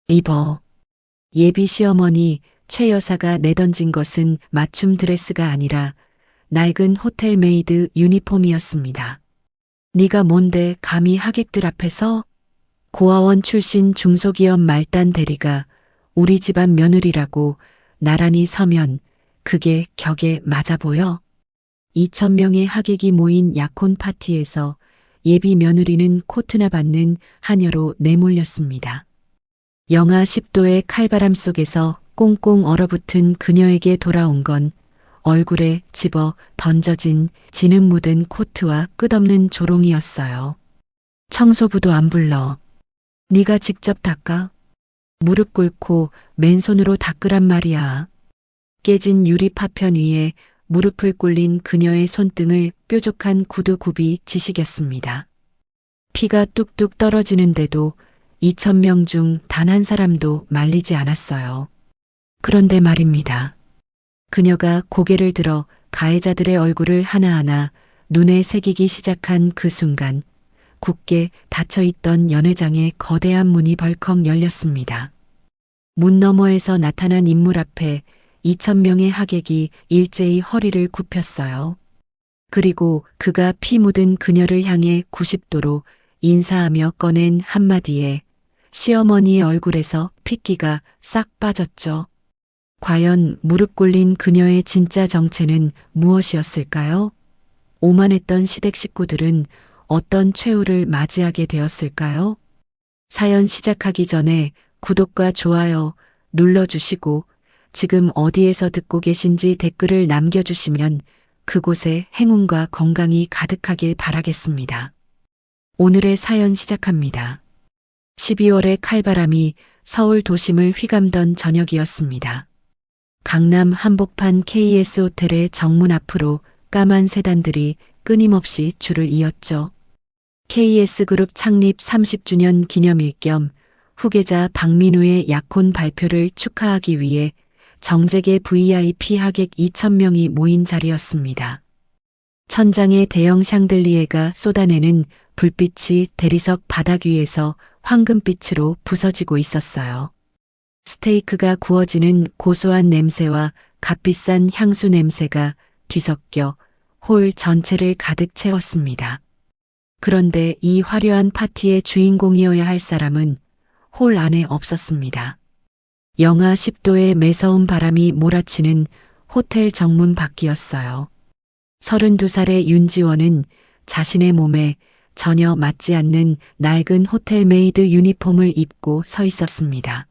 입어. 예비 시어머니 최 여사가 내던진 것은 맞춤 드레스가 아니라 낡은 호텔 메이드 유니폼이었습니다. 네가 뭔데 감히 하객들 앞에서? 고아원 출신 중소기업 말단 대리가 우리 집안 며느리라고 나란히 서면 그게 격에 맞아 보여? 2,000명의 하객이 모인 약혼 파티에서 예비 며느리는 코트나 받는 하녀로 내몰렸습니다. 영하 10도의 칼바람 속에서 꽁꽁 얼어붙은 그녀에게 돌아온 건 얼굴에 집어 던져진 진흙 묻은 코트와 끝없는 조롱이었어요. 청소부도 안 불러. 네가 직접 닦아. 무릎 꿇고 맨손으로 닦으란 말이야. 깨진 유리 파편 위에 무릎을 꿇린 그녀의 손등을 뾰족한 구두굽이 지식였습니다. 피가 뚝뚝 떨어지는데도 2,000명 중 단 한 사람도 말리지 않았어요. 그런데 말입니다. 그녀가 고개를 들어 가해자들의 얼굴을 하나하나 눈에 새기기 시작한 그 순간 굳게 닫혀있던 연회장의 거대한 문이 벌컥 열렸습니다. 문 너머에서 나타난 인물 앞에 2,000명의 하객이 일제히 허리를 굽혔어요. 그리고 그가 피 묻은 그녀를 향해 90도로 인사하며 꺼낸 한마디에 시어머니의 얼굴에서 핏기가 싹 빠졌죠. 과연 무릎 꿇린 그녀의 진짜 정체는 무엇이었을까요? 오만했던 시댁 식구들은 어떤 최후를 맞이하게 되었을까요? 사연 시작하기 전에 구독과 좋아요 눌러주시고 지금 어디에서 듣고 계신지 댓글을 남겨주시면 그곳에 행운과 건강이 가득하길 바라겠습니다. 오늘의 사연 시작합니다. 12월의 칼바람이 서울 도심을 휘감던 저녁이었습니다. 강남 한복판 KS 호텔의 정문 앞으로 까만 세단들이 끊임없이 줄을 이었죠. KS그룹 창립 30주년 기념일 겸 후계자 박민우의 약혼 발표를 축하하기 위해 정재계 VIP 하객 2,000명이 모인 자리였습니다. 천장에 대형 샹들리에가 쏟아내는 불빛이 대리석 바닥 위에서 황금빛으로 부서지고 있었어요. 스테이크가 구워지는 고소한 냄새와 값비싼 향수 냄새가 뒤섞여 홀 전체를 가득 채웠습니다. 그런데 이 화려한 파티의 주인공이어야 할 사람은 홀 안에 없었습니다. 영하 10도의 매서운 바람이 몰아치는 호텔 정문 밖이었어요. 32살의 윤지원은 자신의 몸에 전혀 맞지 않는 낡은 호텔 메이드 유니폼을 입고 서 있었습니다.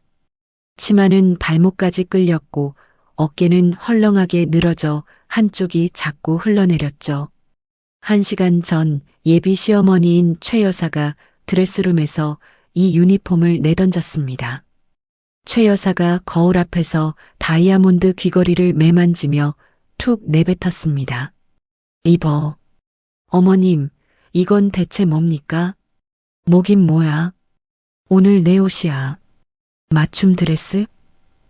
치마는 발목까지 끌렸고 어깨는 헐렁하게 늘어져 한쪽이 자꾸 흘러내렸죠. 1시간 전 예비 시어머니인 최 여사가 드레스룸에서 이 유니폼을 내던졌습니다. 최 여사가 거울 앞에서 다이아몬드 귀걸이를 매만지며 툭 내뱉었습니다. 입어. 어머님, 이건 대체 뭡니까? 뭐긴 뭐야? 오늘 내 옷이야. 맞춤 드레스?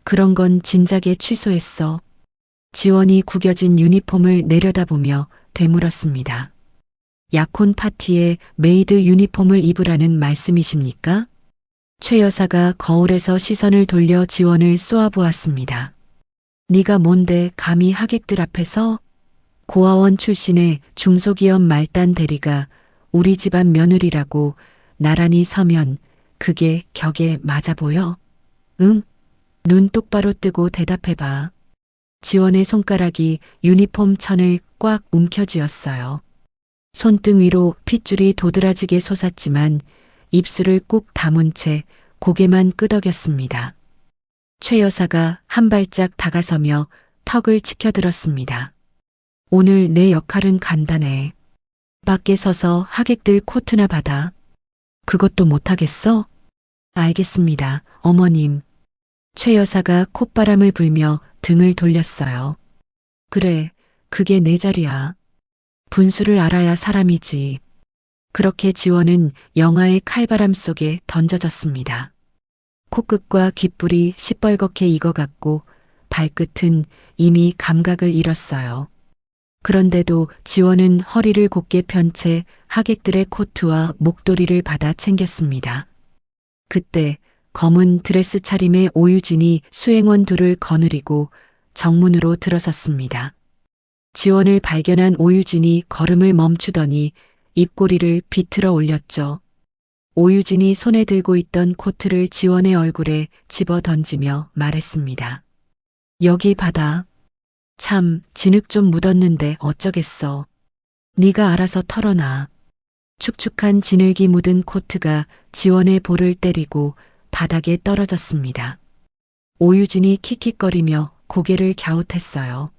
그런 건 진작에 취소했어. 지원이 구겨진 유니폼을 내려다보며 되물었습니다. 약혼 파티에 메이드 유니폼을 입으라는 말씀이십니까? 최 여사가 거울에서 시선을 돌려 지원을 쏘아보았습니다. 네가 뭔데 감히 하객들 앞에서? 고아원 출신의 중소기업 말단 대리가 우리 집안 며느리라고 나란히 서면 그게 격에 맞아 보여? 응? 눈 똑바로 뜨고 대답해봐. 지원의 손가락이 유니폼 천을 꽉 움켜쥐었어요. 손등 위로 핏줄이 도드라지게 솟았지만 입술을 꾹 다문 채 고개만 끄덕였습니다. 최 여사가 한 발짝 다가서며 턱을 치켜들었습니다. 오늘 내 역할은 간단해. 밖에 서서 하객들 코트나 받아. 그것도 못하겠어? 알겠습니다, 어머님. 최 여사가 콧바람을 불며 등을 돌렸어요. 그래, 그게 내 자리야. 분수를 알아야 사람이지. 그렇게 지원은 영하의 칼바람 속에 던져졌습니다. 코끝과 귓불이 시뻘겋게 익어갔고 발끝은 이미 감각을 잃었어요. 그런데도 지원은 허리를 곧게 편 채 하객들의 코트와 목도리를 받아 챙겼습니다. 그때 검은 드레스 차림의 오유진이 수행원 둘을 거느리고 정문으로 들어섰습니다. 지원을 발견한 오유진이 걸음을 멈추더니 입꼬리를 비틀어 올렸죠. 오유진이 손에 들고 있던 코트를 지원의 얼굴에 집어 던지며 말했습니다. 여기 받아. 참 진흙 좀 묻었는데 어쩌겠어. 네가 알아서 털어놔. 축축한 진흙이 묻은 코트가 지원의 볼을 때리고 바닥에 떨어졌습니다. 오유진이 킥킥거리며 고개를 갸웃했어요.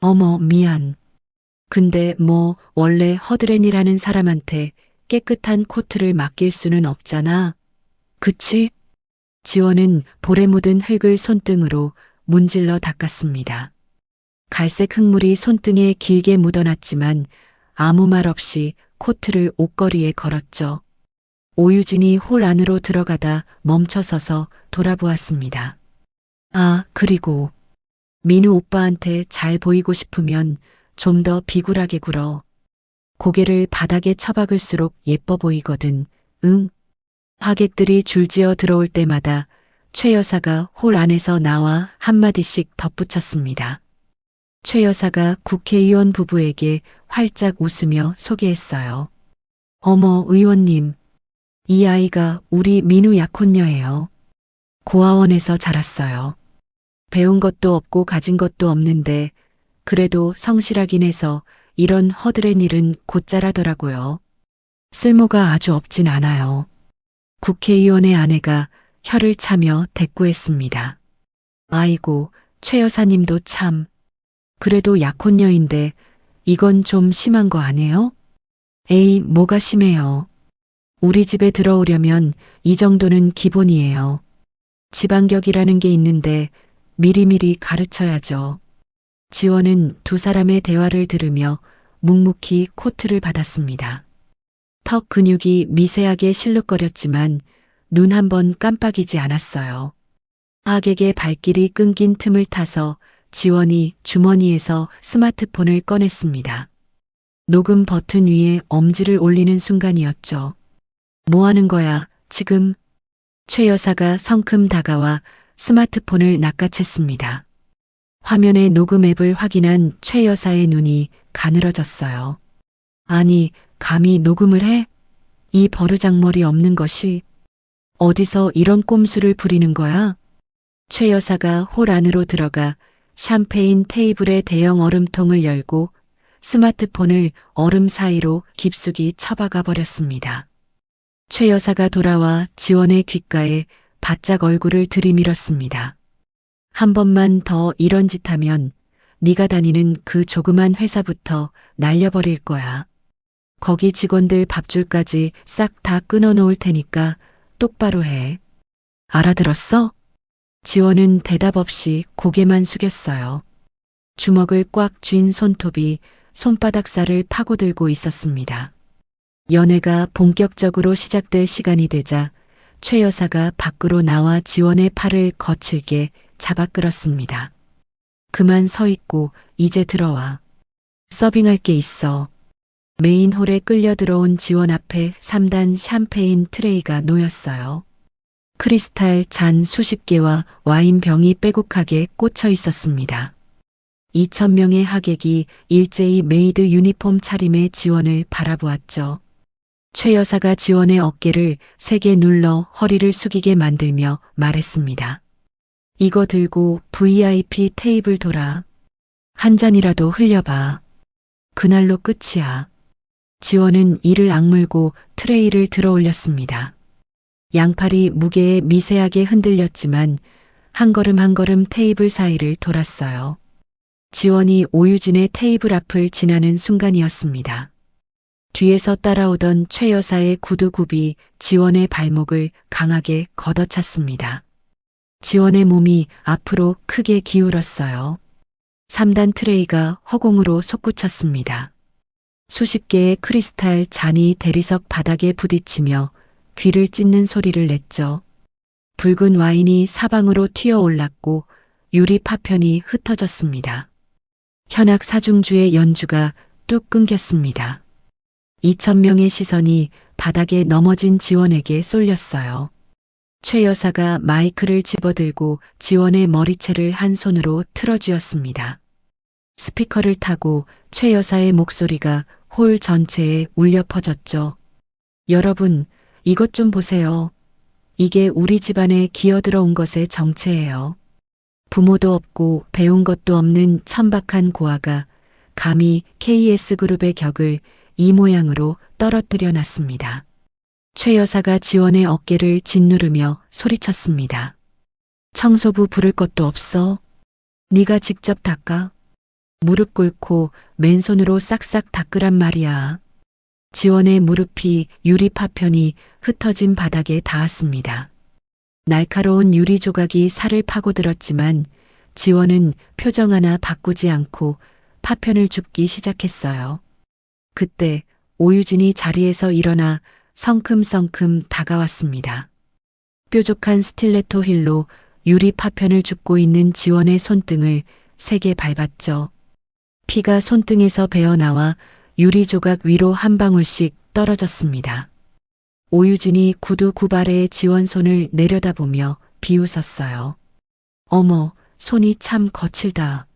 어머, 미안. 근데 뭐 원래 허드렛이라는 사람한테 깨끗한 코트를 맡길 수는 없잖아. 그치? 지원은 볼에 묻은 흙을 손등으로 문질러 닦았습니다. 갈색 흙물이 손등에 길게 묻어났지만 아무 말 없이 코트를 옷걸이에 걸었죠. 오유진이 홀 안으로 들어가다 멈춰서서 돌아보았습니다. 아, 그리고 민우 오빠한테 잘 보이고 싶으면 좀 더 비굴하게 굴어. 고개를 바닥에 처박을수록 예뻐 보이거든. 응? 하객들이 줄지어 들어올 때마다 최 여사가 홀 안에서 나와 한마디씩 덧붙였습니다. 최 여사가 국회의원 부부에게 활짝 웃으며 소개했어요. 어머, 의원님. 이 아이가 우리 민우 약혼녀예요. 고아원에서 자랐어요. 배운 것도 없고 가진 것도 없는데 그래도 성실하긴 해서 이런 허드렛 일은 곧잘 하더라고요. 쓸모가 아주 없진 않아요. 국회의원의 아내가 혀를 차며 대꾸했습니다. 아이고, 최 여사님도 참. 그래도 약혼녀인데 이건 좀 심한 거 아니에요? 에이, 뭐가 심해요. 우리 집에 들어오려면 이 정도는 기본이에요. 지방격이라는 게 있는데 미리미리 가르쳐야죠. 지원은 두 사람의 대화를 들으며 묵묵히 코트를 받았습니다. 턱 근육이 미세하게 실룩거렸지만 눈 한 번 깜빡이지 않았어요. 하객의 발길이 끊긴 틈을 타서 지원이 주머니에서 스마트폰을 꺼냈습니다. 녹음 버튼 위에 엄지를 올리는 순간이었죠. 뭐 하는 거야, 지금? 최 여사가 성큼 다가와 스마트폰을 낚아챘습니다. 화면의 녹음 앱을 확인한 최 여사의 눈이 가늘어졌어요. 아니, 감히 녹음을 해? 이 버르장머리 없는 것이 어디서 이런 꼼수를 부리는 거야? 최 여사가 홀 안으로 들어가 샴페인 테이블의 대형 얼음통을 열고 스마트폰을 얼음 사이로 깊숙이 처박아 버렸습니다. 최 여사가 돌아와 지원의 귓가에 바짝 얼굴을 들이밀었습니다. 한 번만 더 이런 짓 하면 네가 다니는 그 조그만 회사부터 날려버릴 거야. 거기 직원들 밥줄까지 싹 다 끊어놓을 테니까 똑바로 해. 알아들었어? 지원은 대답 없이 고개만 숙였어요. 주먹을 꽉 쥔 손톱이 손바닥 살을 파고들고 있었습니다. 연애가 본격적으로 시작될 시간이 되자 최 여사가 밖으로 나와 지원의 팔을 거칠게 잡아 끌었습니다. 그만 서 있고 이제 들어와. 서빙할 게 있어. 메인홀에 끌려 들어온 지원 앞에 3단 샴페인 트레이가 놓였어요. 크리스탈 잔 수십 개와 와인병이 빼곡하게 꽂혀 있었습니다. 2,000명의 하객이 일제히 메이드 유니폼 차림의 지원을 바라보았죠. 최 여사가 지원의 어깨를 세게 눌러 허리를 숙이게 만들며 말했습니다. 이거 들고 VIP 테이블 돌아. 한 잔이라도 흘려봐. 그날로 끝이야. 지원은 이를 악물고 트레이를 들어 올렸습니다. 양팔이 무게에 미세하게 흔들렸지만 한 걸음 한 걸음 테이블 사이를 돌았어요. 지원이 오유진의 테이블 앞을 지나는 순간이었습니다. 뒤에서 따라오던 최 여사의 구두굽이 지원의 발목을 강하게 걷어찼습니다. 지원의 몸이 앞으로 크게 기울었어요. 3단 트레이가 허공으로 솟구쳤습니다. 수십 개의 크리스탈 잔이 대리석 바닥에 부딪히며 귀를 찢는 소리를 냈죠. 붉은 와인이 사방으로 튀어 올랐고 유리 파편이 흩어졌습니다. 현악 사중주의 연주가 뚝 끊겼습니다. 2,000명의 시선이 바닥에 넘어진 지원에게 쏠렸어요. 최 여사가 마이크를 집어들고 지원의 머리채를 한 손으로 틀어쥐었습니다. 스피커를 타고 최 여사의 목소리가 홀 전체에 울려 퍼졌죠. 여러분, 이것 좀 보세요. 이게 우리 집안에 기어들어온 것의 정체예요. 부모도 없고 배운 것도 없는 천박한 고아가 감히 KS그룹의 격을 이 모양으로 떨어뜨려 놨습니다. 최 여사가 지원의 어깨를 짓누르며 소리쳤습니다. 청소부 부를 것도 없어. 네가 직접 닦아. 무릎 꿇고 맨손으로 싹싹 닦으란 말이야. 지원의 무릎이 유리 파편이 흩어진 바닥에 닿았습니다. 날카로운 유리 조각이 살을 파고들었지만 지원은 표정 하나 바꾸지 않고 파편을 줍기 시작했어요. 그때 오유진이 자리에서 일어나 성큼성큼 다가왔습니다. 뾰족한 스틸레토 힐로 유리 파편을 줍고 있는 지원의 손등을 세게 밟았죠. 피가 손등에서 배어나와 유리 조각 위로 한 방울씩 떨어졌습니다. 오유진이 구두 구발의 지원 손을 내려다보며 비웃었어요. 어머, 손이 참 거칠다.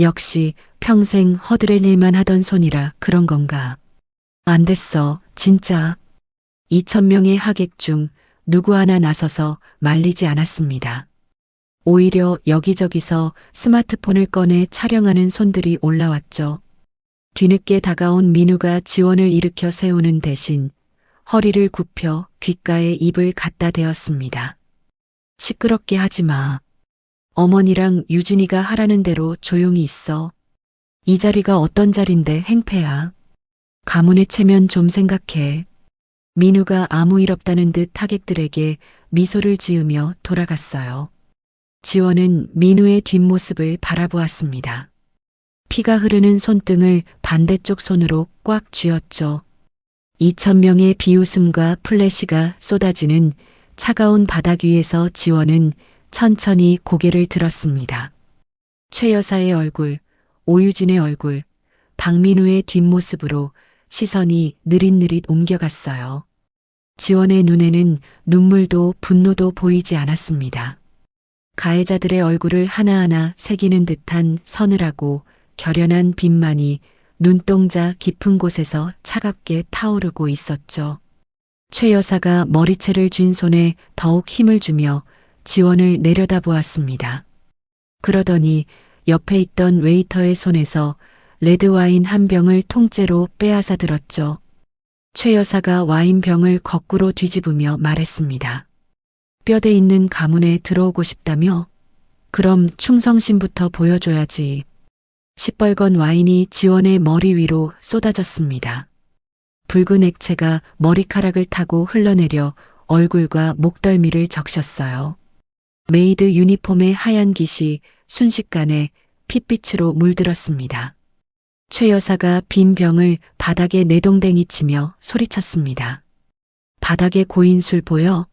역시 평생 허드렛 일만 하던 손이라 그런 건가. 안 됐어, 진짜. 2,000명의 하객 중 누구 하나 나서서 말리지 않았습니다. 오히려 여기저기서 스마트폰을 꺼내 촬영하는 손들이 올라왔죠. 뒤늦게 다가온 민우가 지원을 일으켜 세우는 대신 허리를 굽혀 귓가에 입을 갖다 대었습니다. 시끄럽게 하지 마. 어머니랑 유진이가 하라는 대로 조용히 있어. 이 자리가 어떤 자리인데 행패야. 가문의 체면 좀 생각해. 민우가 아무 일 없다는 듯 하객들에게 미소를 지으며 돌아갔어요. 지원은 민우의 뒷모습을 바라보았습니다. 피가 흐르는 손등을 반대쪽 손으로 꽉 쥐었죠. 2,000명의 비웃음과 플래시가 쏟아지는 차가운 바닥 위에서 지원은 천천히 고개를 들었습니다. 최 여사의 얼굴, 오유진의 얼굴, 박민우의 뒷모습으로 시선이 느릿느릿 옮겨갔어요. 지원의 눈에는 눈물도 분노도 보이지 않았습니다. 가해자들의 얼굴을 하나하나 새기는 듯한 서늘하고 결연한 빛만이 눈동자 깊은 곳에서 차갑게 타오르고 있었죠. 최 여사가 머리채를 쥔 손에 더욱 힘을 주며 지원을 내려다보았습니다. 그러더니 옆에 있던 웨이터의 손에서 레드와인 한 병을 통째로 빼앗아 들었죠. 최 여사가 와인병을 거꾸로 뒤집으며 말했습니다. 뼈대 있는 가문에 들어오고 싶다며? 그럼 충성심부터 보여줘야지. 시뻘건 와인이 지원의 머리 위로 쏟아졌습니다. 붉은 액체가 머리카락을 타고 흘러내려 얼굴과 목덜미를 적셨어요. 메이드 유니폼의 하얀 깃이 순식간에 핏빛으로 물들었습니다. 최 여사가 빈 병을 바닥에 내동댕이 치며 소리쳤습니다. 바닥에 고인 술 보여?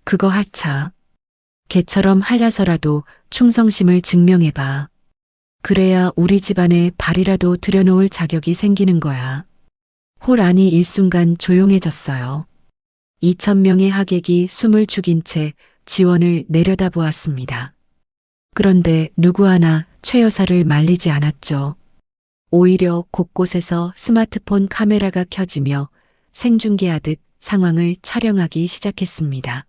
그거 하차. 개처럼 할려서라도 충성심을 증명해봐. 그래야 우리 집안에 발이라도 들여놓을 자격이 생기는 거야. 홀 안이 일순간 조용해졌어요. 2,000명의 하객이 숨을 죽인 채 지원을 내려다보았습니다. 그런데 누구 하나 최 여사를 말리지 않았죠. 오히려 곳곳에서 스마트폰 카메라가 켜지며 생중계하듯 상황을 촬영하기 시작했습니다.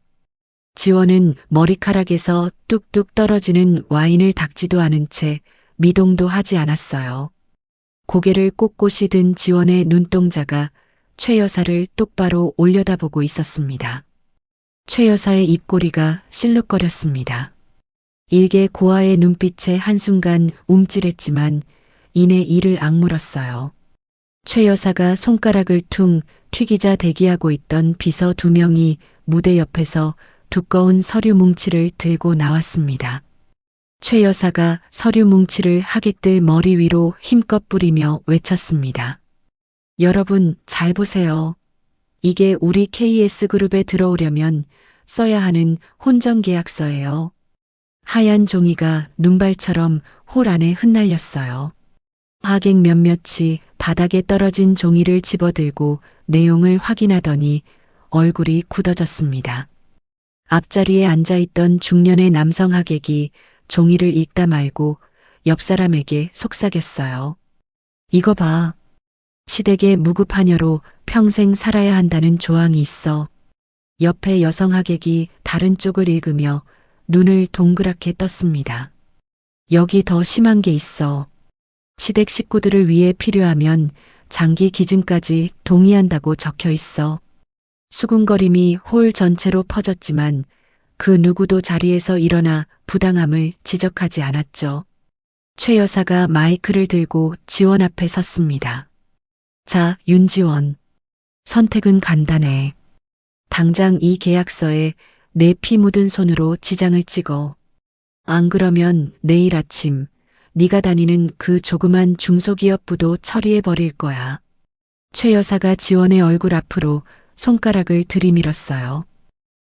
지원은 머리카락에서 뚝뚝 떨어지는 와인을 닦지도 않은 채 미동도 하지 않았어요. 고개를 꼿꼿이 든 지원의 눈동자가 최 여사를 똑바로 올려다보고 있었습니다. 최 여사의 입꼬리가 실룩거렸습니다. 일개 고아의 눈빛에 한순간 움찔했지만 이내 이를 악물었어요. 최 여사가 손가락을 퉁 튀기자 대기하고 있던 비서 2명이 무대 옆에서 두꺼운 서류 뭉치를 들고 나왔습니다. 최 여사가 서류 뭉치를 하객들 머리 위로 힘껏 뿌리며 외쳤습니다. 여러분 잘 보세요. 이게 우리 KS그룹에 들어오려면 써야 하는 혼전계약서예요. 하얀 종이가 눈발처럼 홀 안에 흩날렸어요. 하객 몇몇이 바닥에 떨어진 종이를 집어들고 내용을 확인하더니 얼굴이 굳어졌습니다. 앞자리에 앉아있던 중년의 남성 하객이 종이를 읽다 말고 옆 사람에게 속삭였어요. 이거 봐. 시댁의 무급하녀로 평생 살아야 한다는 조항이 있어. 옆에 여성 하객이 다른 쪽을 읽으며 눈을 동그랗게 떴습니다. 여기 더 심한 게 있어. 시댁 식구들을 위해 필요하면 장기 기증까지 동의한다고 적혀 있어. 수군거림이 홀 전체로 퍼졌지만 그 누구도 자리에서 일어나 부당함을 지적하지 않았죠. 최 여사가 마이크를 들고 지원 앞에 섰습니다. 자, 윤지원. 선택은 간단해. 당장 이 계약서에 내 피 묻은 손으로 지장을 찍어. 안 그러면 내일 아침 네가 다니는 그 조그만 중소기업 부도 처리해 버릴 거야. 최 여사가 지원의 얼굴 앞으로 손가락을 들이밀었어요.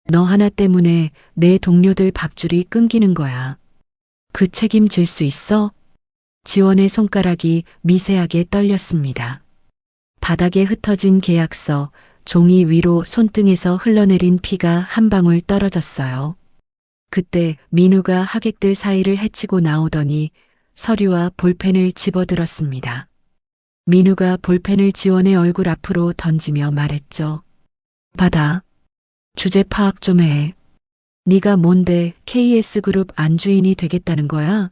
너 하나 때문에 내 동료들 밥줄이 끊기는 거야. 그 책임질 수 있어? 지원의 손가락이 미세하게 떨렸습니다. 바닥에 흩어진 계약서, 종이 위로 손등에서 흘러내린 피가 한 방울 떨어졌어요. 그때 민우가 하객들 사이를 헤치고 나오더니 서류와 볼펜을 집어들었습니다. 민우가 볼펜을 지원의 얼굴 앞으로 던지며 말했죠. 받아. 주제 파악 좀 해. 네가 뭔데 KS그룹 안주인이 되겠다는 거야?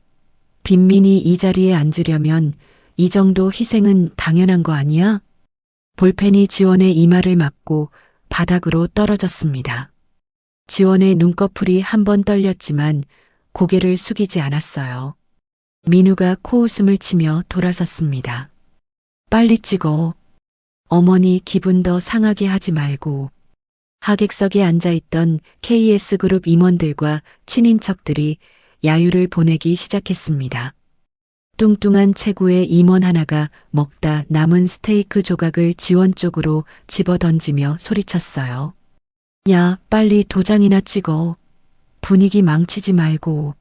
빈민이 이 자리에 앉으려면 이 정도 희생은 당연한 거 아니야? 볼펜이 지원의 이마를 맞고 바닥으로 떨어졌습니다. 지원의 눈꺼풀이 한 번 떨렸지만 고개를 숙이지 않았어요. 민우가 코웃음을 치며 돌아섰습니다. 빨리 찍어. 어머니 기분 더 상하게 하지 말고. 하객석에 앉아있던 KS그룹 임원들과 친인척들이 야유를 보내기 시작했습니다. 뚱뚱한 체구의 임원 하나가 먹다 남은 스테이크 조각을 지원 쪽으로 집어던지며 소리쳤어요. 야, 빨리 도장이나 찍어. 분위기 망치지 말고.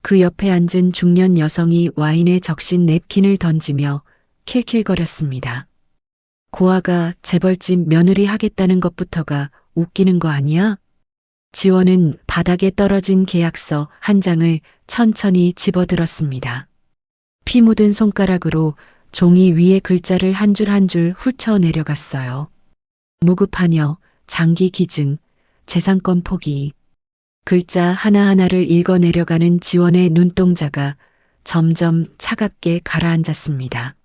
그 옆에 앉은 중년 여성이 와인에 적신 냅킨을 던지며 킬킬거렸습니다. 고아가 재벌집 며느리 하겠다는 것부터가 웃기는 거 아니야? 지원은 바닥에 떨어진 계약서 한 장을 천천히 집어들었습니다. 피 묻은 손가락으로 종이 위에 글자를 한 줄 한 줄 훑쳐 내려갔어요. 무급하녀, 장기 기증, 재산권 포기. 글자 하나하나를 읽어 내려가는 지원의 눈동자가 점점 차갑게 가라앉았습니다.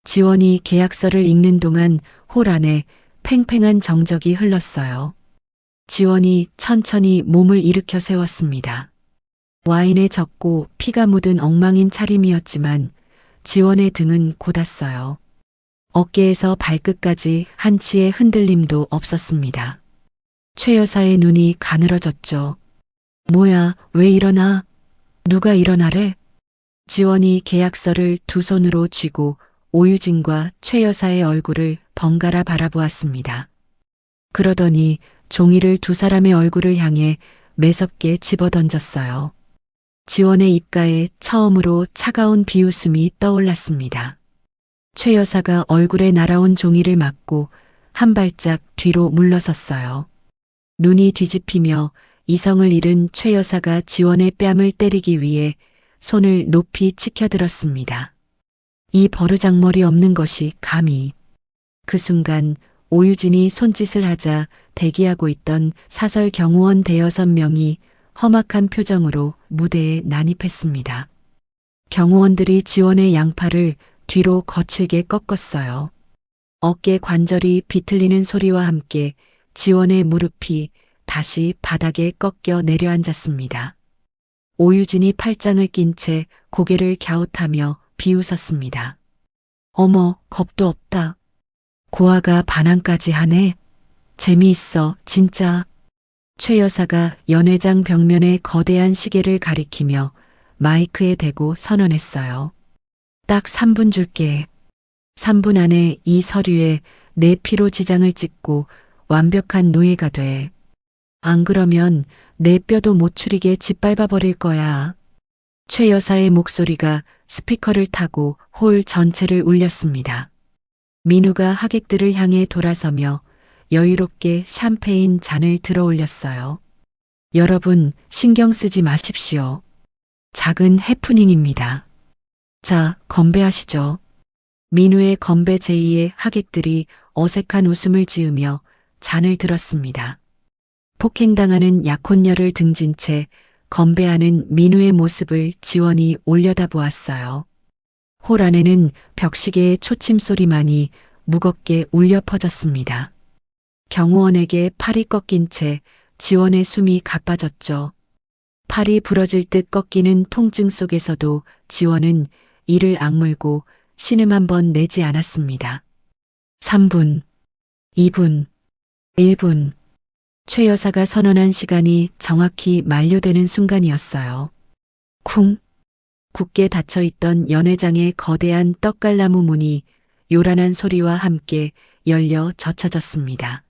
지원이 계약서를 읽는 동안 홀 안에 팽팽한 정적이 흘렀어요. 지원이 천천히 몸을 일으켜 세웠습니다. 와인에 젖고 피가 묻은 엉망인 차림이었지만 지원의 등은 곧았어요. 어깨에서 발끝까지 한치의 흔들림도 없었습니다. 최 여사의 눈이 가늘어졌죠. 뭐야, 왜 일어나? 누가 일어나래? 지원이 계약서를 두 손으로 쥐고 오유진과 최 여사의 얼굴을 번갈아 바라보았습니다. 그러더니 종이를 두 사람의 얼굴을 향해 매섭게 집어던졌어요. 지원의 입가에 처음으로 차가운 비웃음이 떠올랐습니다. 최 여사가 얼굴에 날아온 종이를 맞고 한 발짝 뒤로 물러섰어요. 눈이 뒤집히며 이성을 잃은 최 여사가 지원의 뺨을 때리기 위해 손을 높이 치켜들었습니다. 이 버르장머리 없는 것이 감히. 그 순간 오유진이 손짓을 하자 대기하고 있던 사설 경호원 대여섯 명이 험악한 표정으로 무대에 난입했습니다. 경호원들이 지원의 양팔을 뒤로 거칠게 꺾었어요. 어깨 관절이 비틀리는 소리와 함께 지원의 무릎이 다시 바닥에 꺾여 내려앉았습니다. 오유진이 팔짱을 낀 채 고개를 갸웃하며 비웃었습니다. 어머, 겁도 없다. 고아가 반항까지 하네. 재미있어, 진짜. 최 여사가 연회장 벽면에 거대한 시계를 가리키며 마이크에 대고 선언했어요. 딱 3분 줄게. 3분 안에 이 서류에 내 피로 지장을 찍고 완벽한 노예가 돼. 안 그러면 내 뼈도 못 추리게 짓밟아 버릴 거야. 최 여사의 목소리가 스피커를 타고 홀 전체를 울렸습니다. 민우가 하객들을 향해 돌아서며 여유롭게 샴페인 잔을 들어 올렸어요. 여러분, 신경 쓰지 마십시오. 작은 해프닝입니다. 자, 건배하시죠. 민우의 건배 제의에 하객들이 어색한 웃음을 지으며 잔을 들었습니다. 폭행당하는 약혼녀를 등진 채 건배하는 민우의 모습을 지원이 올려다보았어요. 홀 안에는 벽시계의 초침 소리만이 무겁게 울려 퍼졌습니다. 경호원에게 팔이 꺾인 채 지원의 숨이 가빠졌죠. 팔이 부러질 듯 꺾이는 통증 속에서도 지원은 이를 악물고 신음 한 번 내지 않았습니다. 3분, 2분, 1분. 최 여사가 선언한 시간이 정확히 만료되는 순간이었어요. 쿵! 굳게 닫혀있던 연회장의 거대한 떡갈나무 문이 요란한 소리와 함께 열려 젖혀졌습니다.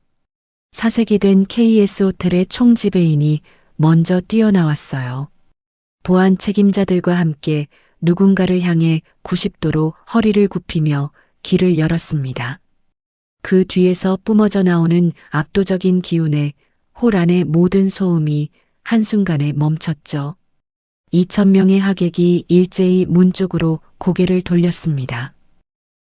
사색이 된 KS 호텔의 총지배인이 먼저 뛰어나왔어요. 보안 책임자들과 함께 누군가를 향해 90도로 허리를 굽히며 길을 열었습니다. 그 뒤에서 뿜어져 나오는 압도적인 기운에 홀 안의 모든 소음이 한순간에 멈췄죠. 2,000명의 하객이 일제히 문 쪽으로 고개를 돌렸습니다.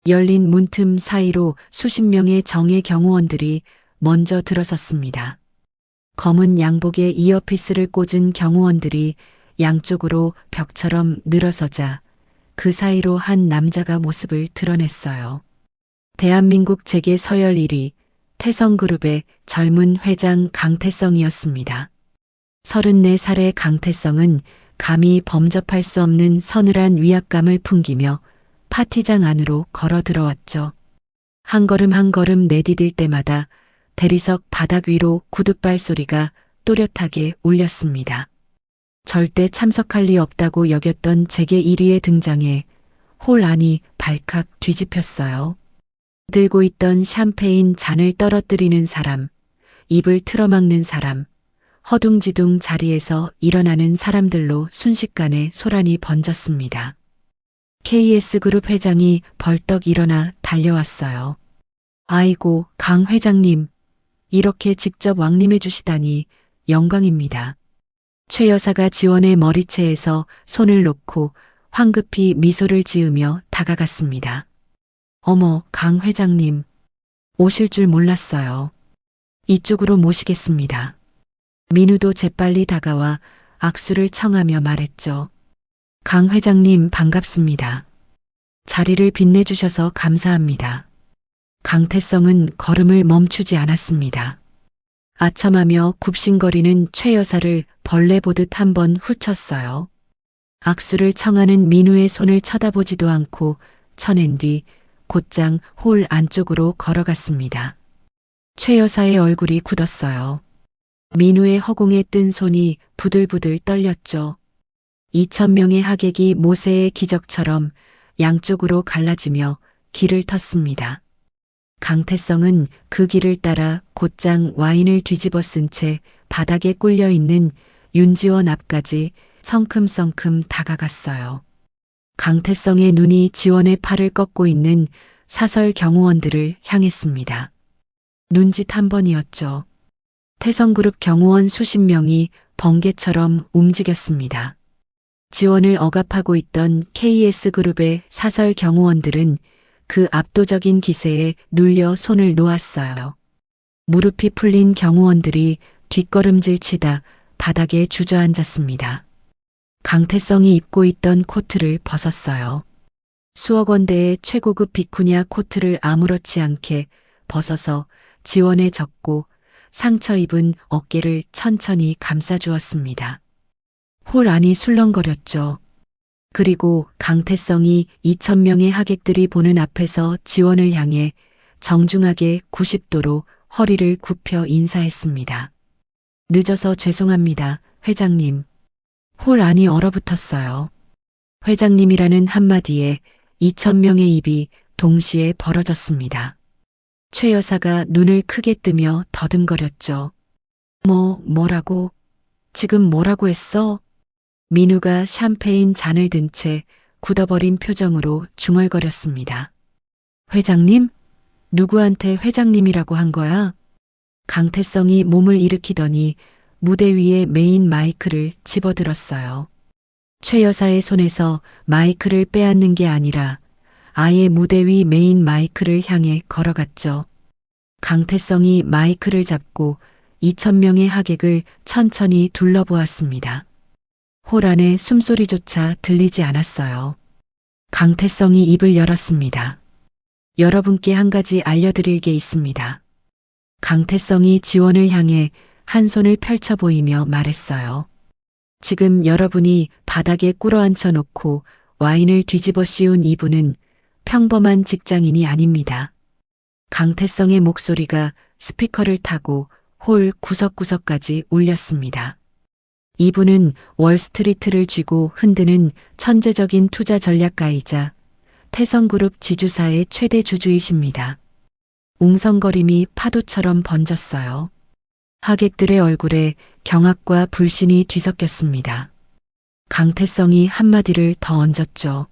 열린 문틈 사이로 수십 명의 정예 경호원들이 먼저 들어섰습니다. 검은 양복에 이어피스를 꽂은 경호원들이 양쪽으로 벽처럼 늘어서자 그 사이로 한 남자가 모습을 드러냈어요. 대한민국 재계 서열 1위 태성그룹의 젊은 회장 강태성이었습니다. 34살의 강태성은 감히 범접할 수 없는 서늘한 위압감을 풍기며 파티장 안으로 걸어 들어왔죠. 한 걸음 한 걸음 내디딜 때마다 대리석 바닥 위로 구둣발 소리가 또렷하게 울렸습니다. 절대 참석할 리 없다고 여겼던 재계 1위의 등장에 홀 안이 발칵 뒤집혔어요. 들고 있던 샴페인 잔을 떨어뜨리는 사람, 입을 틀어막는 사람, 허둥지둥 자리에서 일어나는 사람들로 순식간에 소란이 번졌습니다. KS그룹 회장이 벌떡 일어나 달려왔어요. 아이고, 강 회장님, 이렇게 직접 왕림해 주시다니 영광입니다. 최 여사가 지원의 머리채에서 손을 놓고 황급히 미소를 지으며 다가갔습니다. 어머, 강 회장님, 오실 줄 몰랐어요. 이쪽으로 모시겠습니다. 민우도 재빨리 다가와 악수를 청하며 말했죠. 강 회장님 반갑습니다. 자리를 빛내주셔서 감사합니다. 강태성은 걸음을 멈추지 않았습니다. 아첨하며 굽신거리는 최 여사를 벌레 보듯 한번 훑쳤어요. 악수를 청하는 민우의 손을 쳐다보지도 않고 쳐낸 뒤 곧장 홀 안쪽으로 걸어갔습니다. 최 여사의 얼굴이 굳었어요. 민우의 허공에 뜬 손이 부들부들 떨렸죠. 2,000명의 하객이 모세의 기적처럼 양쪽으로 갈라지며 길을 텄습니다. 강태성은 그 길을 따라 곧장 와인을 뒤집어 쓴 채 바닥에 꿀려 있는 윤지원 앞까지 성큼성큼 다가갔어요. 강태성의 눈이 지원의 팔을 꺾고 있는 사설 경호원들을 향했습니다. 눈짓 한 번이었죠. 태성그룹 경호원 수십 명이 번개처럼 움직였습니다. 지원을 억압하고 있던 KS그룹의 사설 경호원들은 그 압도적인 기세에 눌려 손을 놓았어요. 무릎이 풀린 경호원들이 뒷걸음질 치다 바닥에 주저앉았습니다. 강태성이 입고 있던 코트를 벗었어요. 수억 원대의 최고급 비쿠냐 코트를 아무렇지 않게 벗어서 지원에 젖고 상처 입은 어깨를 천천히 감싸주었습니다. 홀 안이 술렁거렸죠. 그리고 강태성이 2,000명의 하객들이 보는 앞에서 지원을 향해 정중하게 90도로 허리를 굽혀 인사했습니다. 늦어서 죄송합니다, 회장님. 홀 안이 얼어붙었어요. 회장님이라는 한마디에 2,000명의 입이 동시에 벌어졌습니다. 최 여사가 눈을 크게 뜨며 더듬거렸죠. 뭐라고? 지금 뭐라고 했어? 민우가 샴페인 잔을 든 채 굳어버린 표정으로 중얼거렸습니다. 회장님? 누구한테 회장님이라고 한 거야? 강태성이 몸을 일으키더니 무대 위에 메인 마이크를 집어들었어요. 최 여사의 손에서 마이크를 빼앗는 게 아니라 아예 무대 위 메인 마이크를 향해 걸어갔죠. 강태성이 마이크를 잡고 2,000명의 하객을 천천히 둘러보았습니다. 홀 안에 숨소리조차 들리지 않았어요. 강태성이 입을 열었습니다. 여러분께 한 가지 알려드릴 게 있습니다. 강태성이 지원을 향해 한 손을 펼쳐 보이며 말했어요. 지금 여러분이 바닥에 꿇어앉혀 놓고 와인을 뒤집어 씌운 이분은 평범한 직장인이 아닙니다. 강태성의 목소리가 스피커를 타고 홀 구석구석까지 울렸습니다. 이분은 월스트리트를 쥐고 흔드는 천재적인 투자 전략가이자 태성그룹 지주사의 최대 주주이십니다. 웅성거림이 파도처럼 번졌어요. 하객들의 얼굴에 경악과 불신이 뒤섞였습니다. 강태성이 한마디를 더 얹었죠.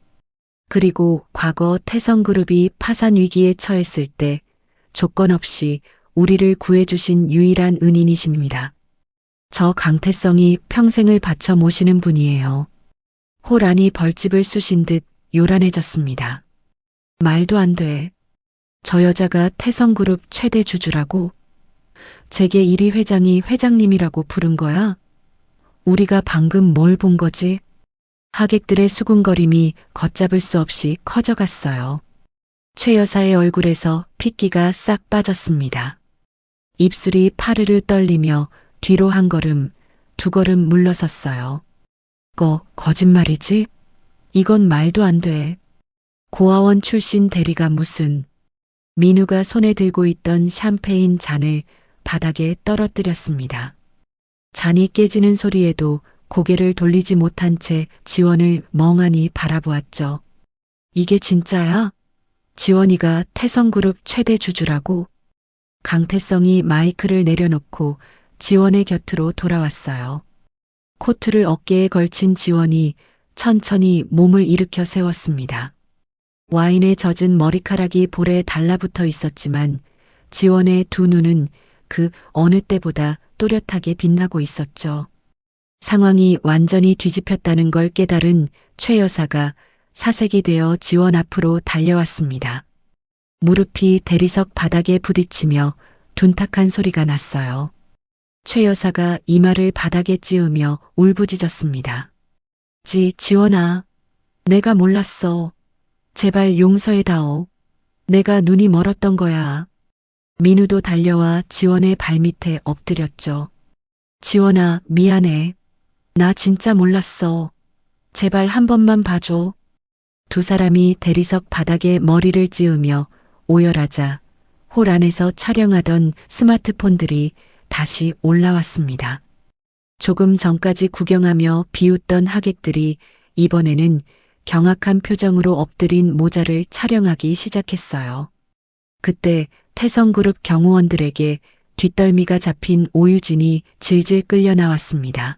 그리고 과거 태성그룹이 파산 위기에 처했을 때 조건 없이 우리를 구해주신 유일한 은인이십니다. 저 강태성이 평생을 바쳐 모시는 분이에요. 홀 안이 벌집을 쑤신 듯 요란해졌습니다. 말도 안 돼. 저 여자가 태성그룹 최대 주주라고? 재계 1위 회장이 회장님이라고 부른 거야? 우리가 방금 뭘 본 거지? 하객들의 수군거림이 걷잡을 수 없이 커져갔어요. 최 여사의 얼굴에서 핏기가 싹 빠졌습니다. 입술이 파르르 떨리며 뒤로 한 걸음, 두 걸음 물러섰어요. 거짓말이지? 이건 말도 안 돼. 고아원 출신 대리가 무슨. 민우가 손에 들고 있던 샴페인 잔을 바닥에 떨어뜨렸습니다. 잔이 깨지는 소리에도 고개를 돌리지 못한 채 지원을 멍하니 바라보았죠. 이게 진짜야? 지원이가 태성그룹 최대 주주라고? 강태성이 마이크를 내려놓고 지원의 곁으로 돌아왔어요. 코트를 어깨에 걸친 지원이 천천히 몸을 일으켜 세웠습니다. 와인에 젖은 머리카락이 볼에 달라붙어 있었지만 지원의 두 눈은 그 어느 때보다 또렷하게 빛나고 있었죠. 상황이 완전히 뒤집혔다는 걸 깨달은 최 여사가 사색이 되어 지원 앞으로 달려왔습니다. 무릎이 대리석 바닥에 부딪히며 둔탁한 소리가 났어요. 최 여사가 이마를 바닥에 찌으며 울부짖었습니다. 지원아, 내가 몰랐어. 제발 용서해다오. 내가 눈이 멀었던 거야. 민우도 달려와 지원의 발밑에 엎드렸죠. 지원아, 미안해. 나 진짜 몰랐어. 제발 한 번만 봐줘. 두 사람이 대리석 바닥에 머리를 찌으며 오열하자 홀 안에서 촬영하던 스마트폰들이 다시 올라왔습니다. 조금 전까지 구경하며 비웃던 하객들이 이번에는 경악한 표정으로 엎드린 모자를 촬영하기 시작했어요. 그때 태성그룹 경호원들에게 뒷덜미가 잡힌 오유진이 질질 끌려 나왔습니다.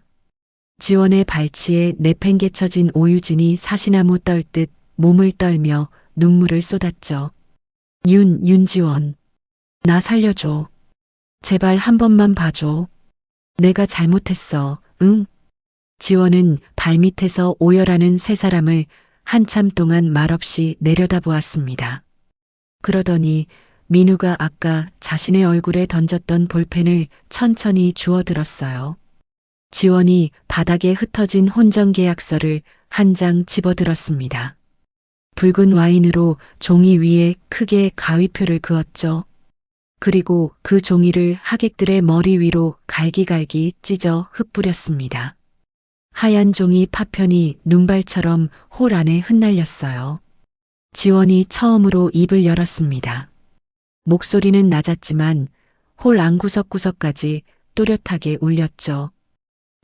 지원의 발치에 내팽개쳐진 오유진이 사시나무 떨듯 몸을 떨며 눈물을 쏟았죠. 윤지원. 나 살려줘. 제발 한 번만 봐줘. 내가 잘못했어. 응? 지원은 발밑에서 오열하는 세 사람을 한참 동안 말없이 내려다보았습니다. 그러더니 민우가 아까 자신의 얼굴에 던졌던 볼펜을 천천히 주워들었어요. 지원이 바닥에 흩어진 혼전계약서를 한 장 집어들었습니다. 붉은 와인으로 종이 위에 크게 가위표를 그었죠. 그리고 그 종이를 하객들의 머리 위로 갈기갈기 찢어 흩뿌렸습니다. 하얀 종이 파편이 눈발처럼 홀 안에 흩날렸어요. 지원이 처음으로 입을 열었습니다. 목소리는 낮았지만 홀 안구석구석까지 또렷하게 울렸죠.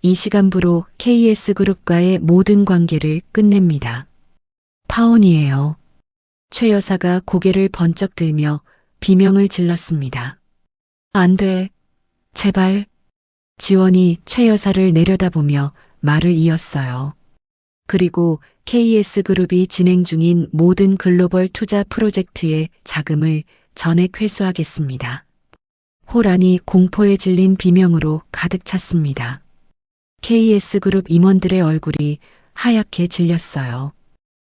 이 시간부로 KS그룹과의 모든 관계를 끝냅니다. 파혼이에요. 최 여사가 고개를 번쩍 들며 비명을 질렀습니다. 안 돼. 제발. 지원이 최 여사를 내려다보며 말을 이었어요. 그리고 KS그룹이 진행 중인 모든 글로벌 투자 프로젝트의 자금을 전액 회수하겠습니다. 호란이 공포에 질린 비명으로 가득 찼습니다. KS그룹 임원들의 얼굴이 하얗게 질렸어요.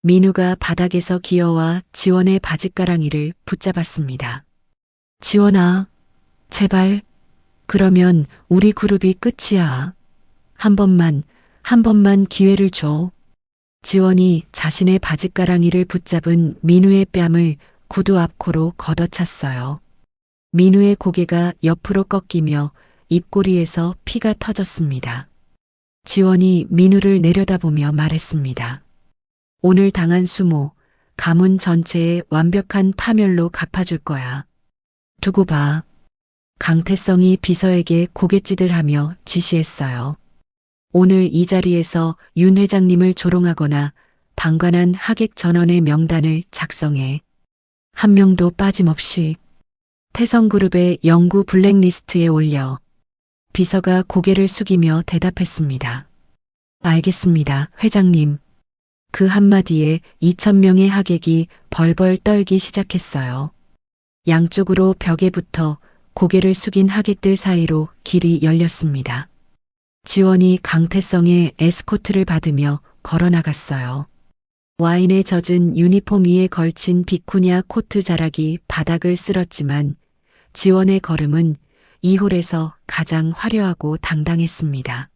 민우가 바닥에서 기어와 지원의 바짓가랑이를 붙잡았습니다. 지원아, 제발. 그러면 우리 그룹이 끝이야. 한 번만 기회를 줘. 지원이 자신의 바짓가랑이를 붙잡은 민우의 뺨을 구두 앞코로 걷어찼어요. 민우의 고개가 옆으로 꺾이며 입꼬리에서 피가 터졌습니다. 지원이 민우를 내려다보며 말했습니다. 오늘 당한 수모, 가문 전체의 완벽한 파멸로 갚아줄 거야. 두고 봐. 강태성이 비서에게 고갯짓을하며 지시했어요. 오늘 이 자리에서 윤 회장님을 조롱하거나 방관한 하객 전원의 명단을 작성해. 한 명도 빠짐없이 태성그룹의 영구 블랙리스트에 올려. 비서가 고개를 숙이며 대답했습니다. 알겠습니다, 회장님. 그 한마디에 2,000명의 하객이 벌벌 떨기 시작했어요. 양쪽으로 벽에 붙어 고개를 숙인 하객들 사이로 길이 열렸습니다. 지원이 강태성의 에스코트를 받으며 걸어나갔어요. 와인에 젖은 유니폼 위에 걸친 비쿠냐 코트 자락이 바닥을 쓸었지만 지원의 걸음은 이 홀에서 가장 화려하고 당당했습니다.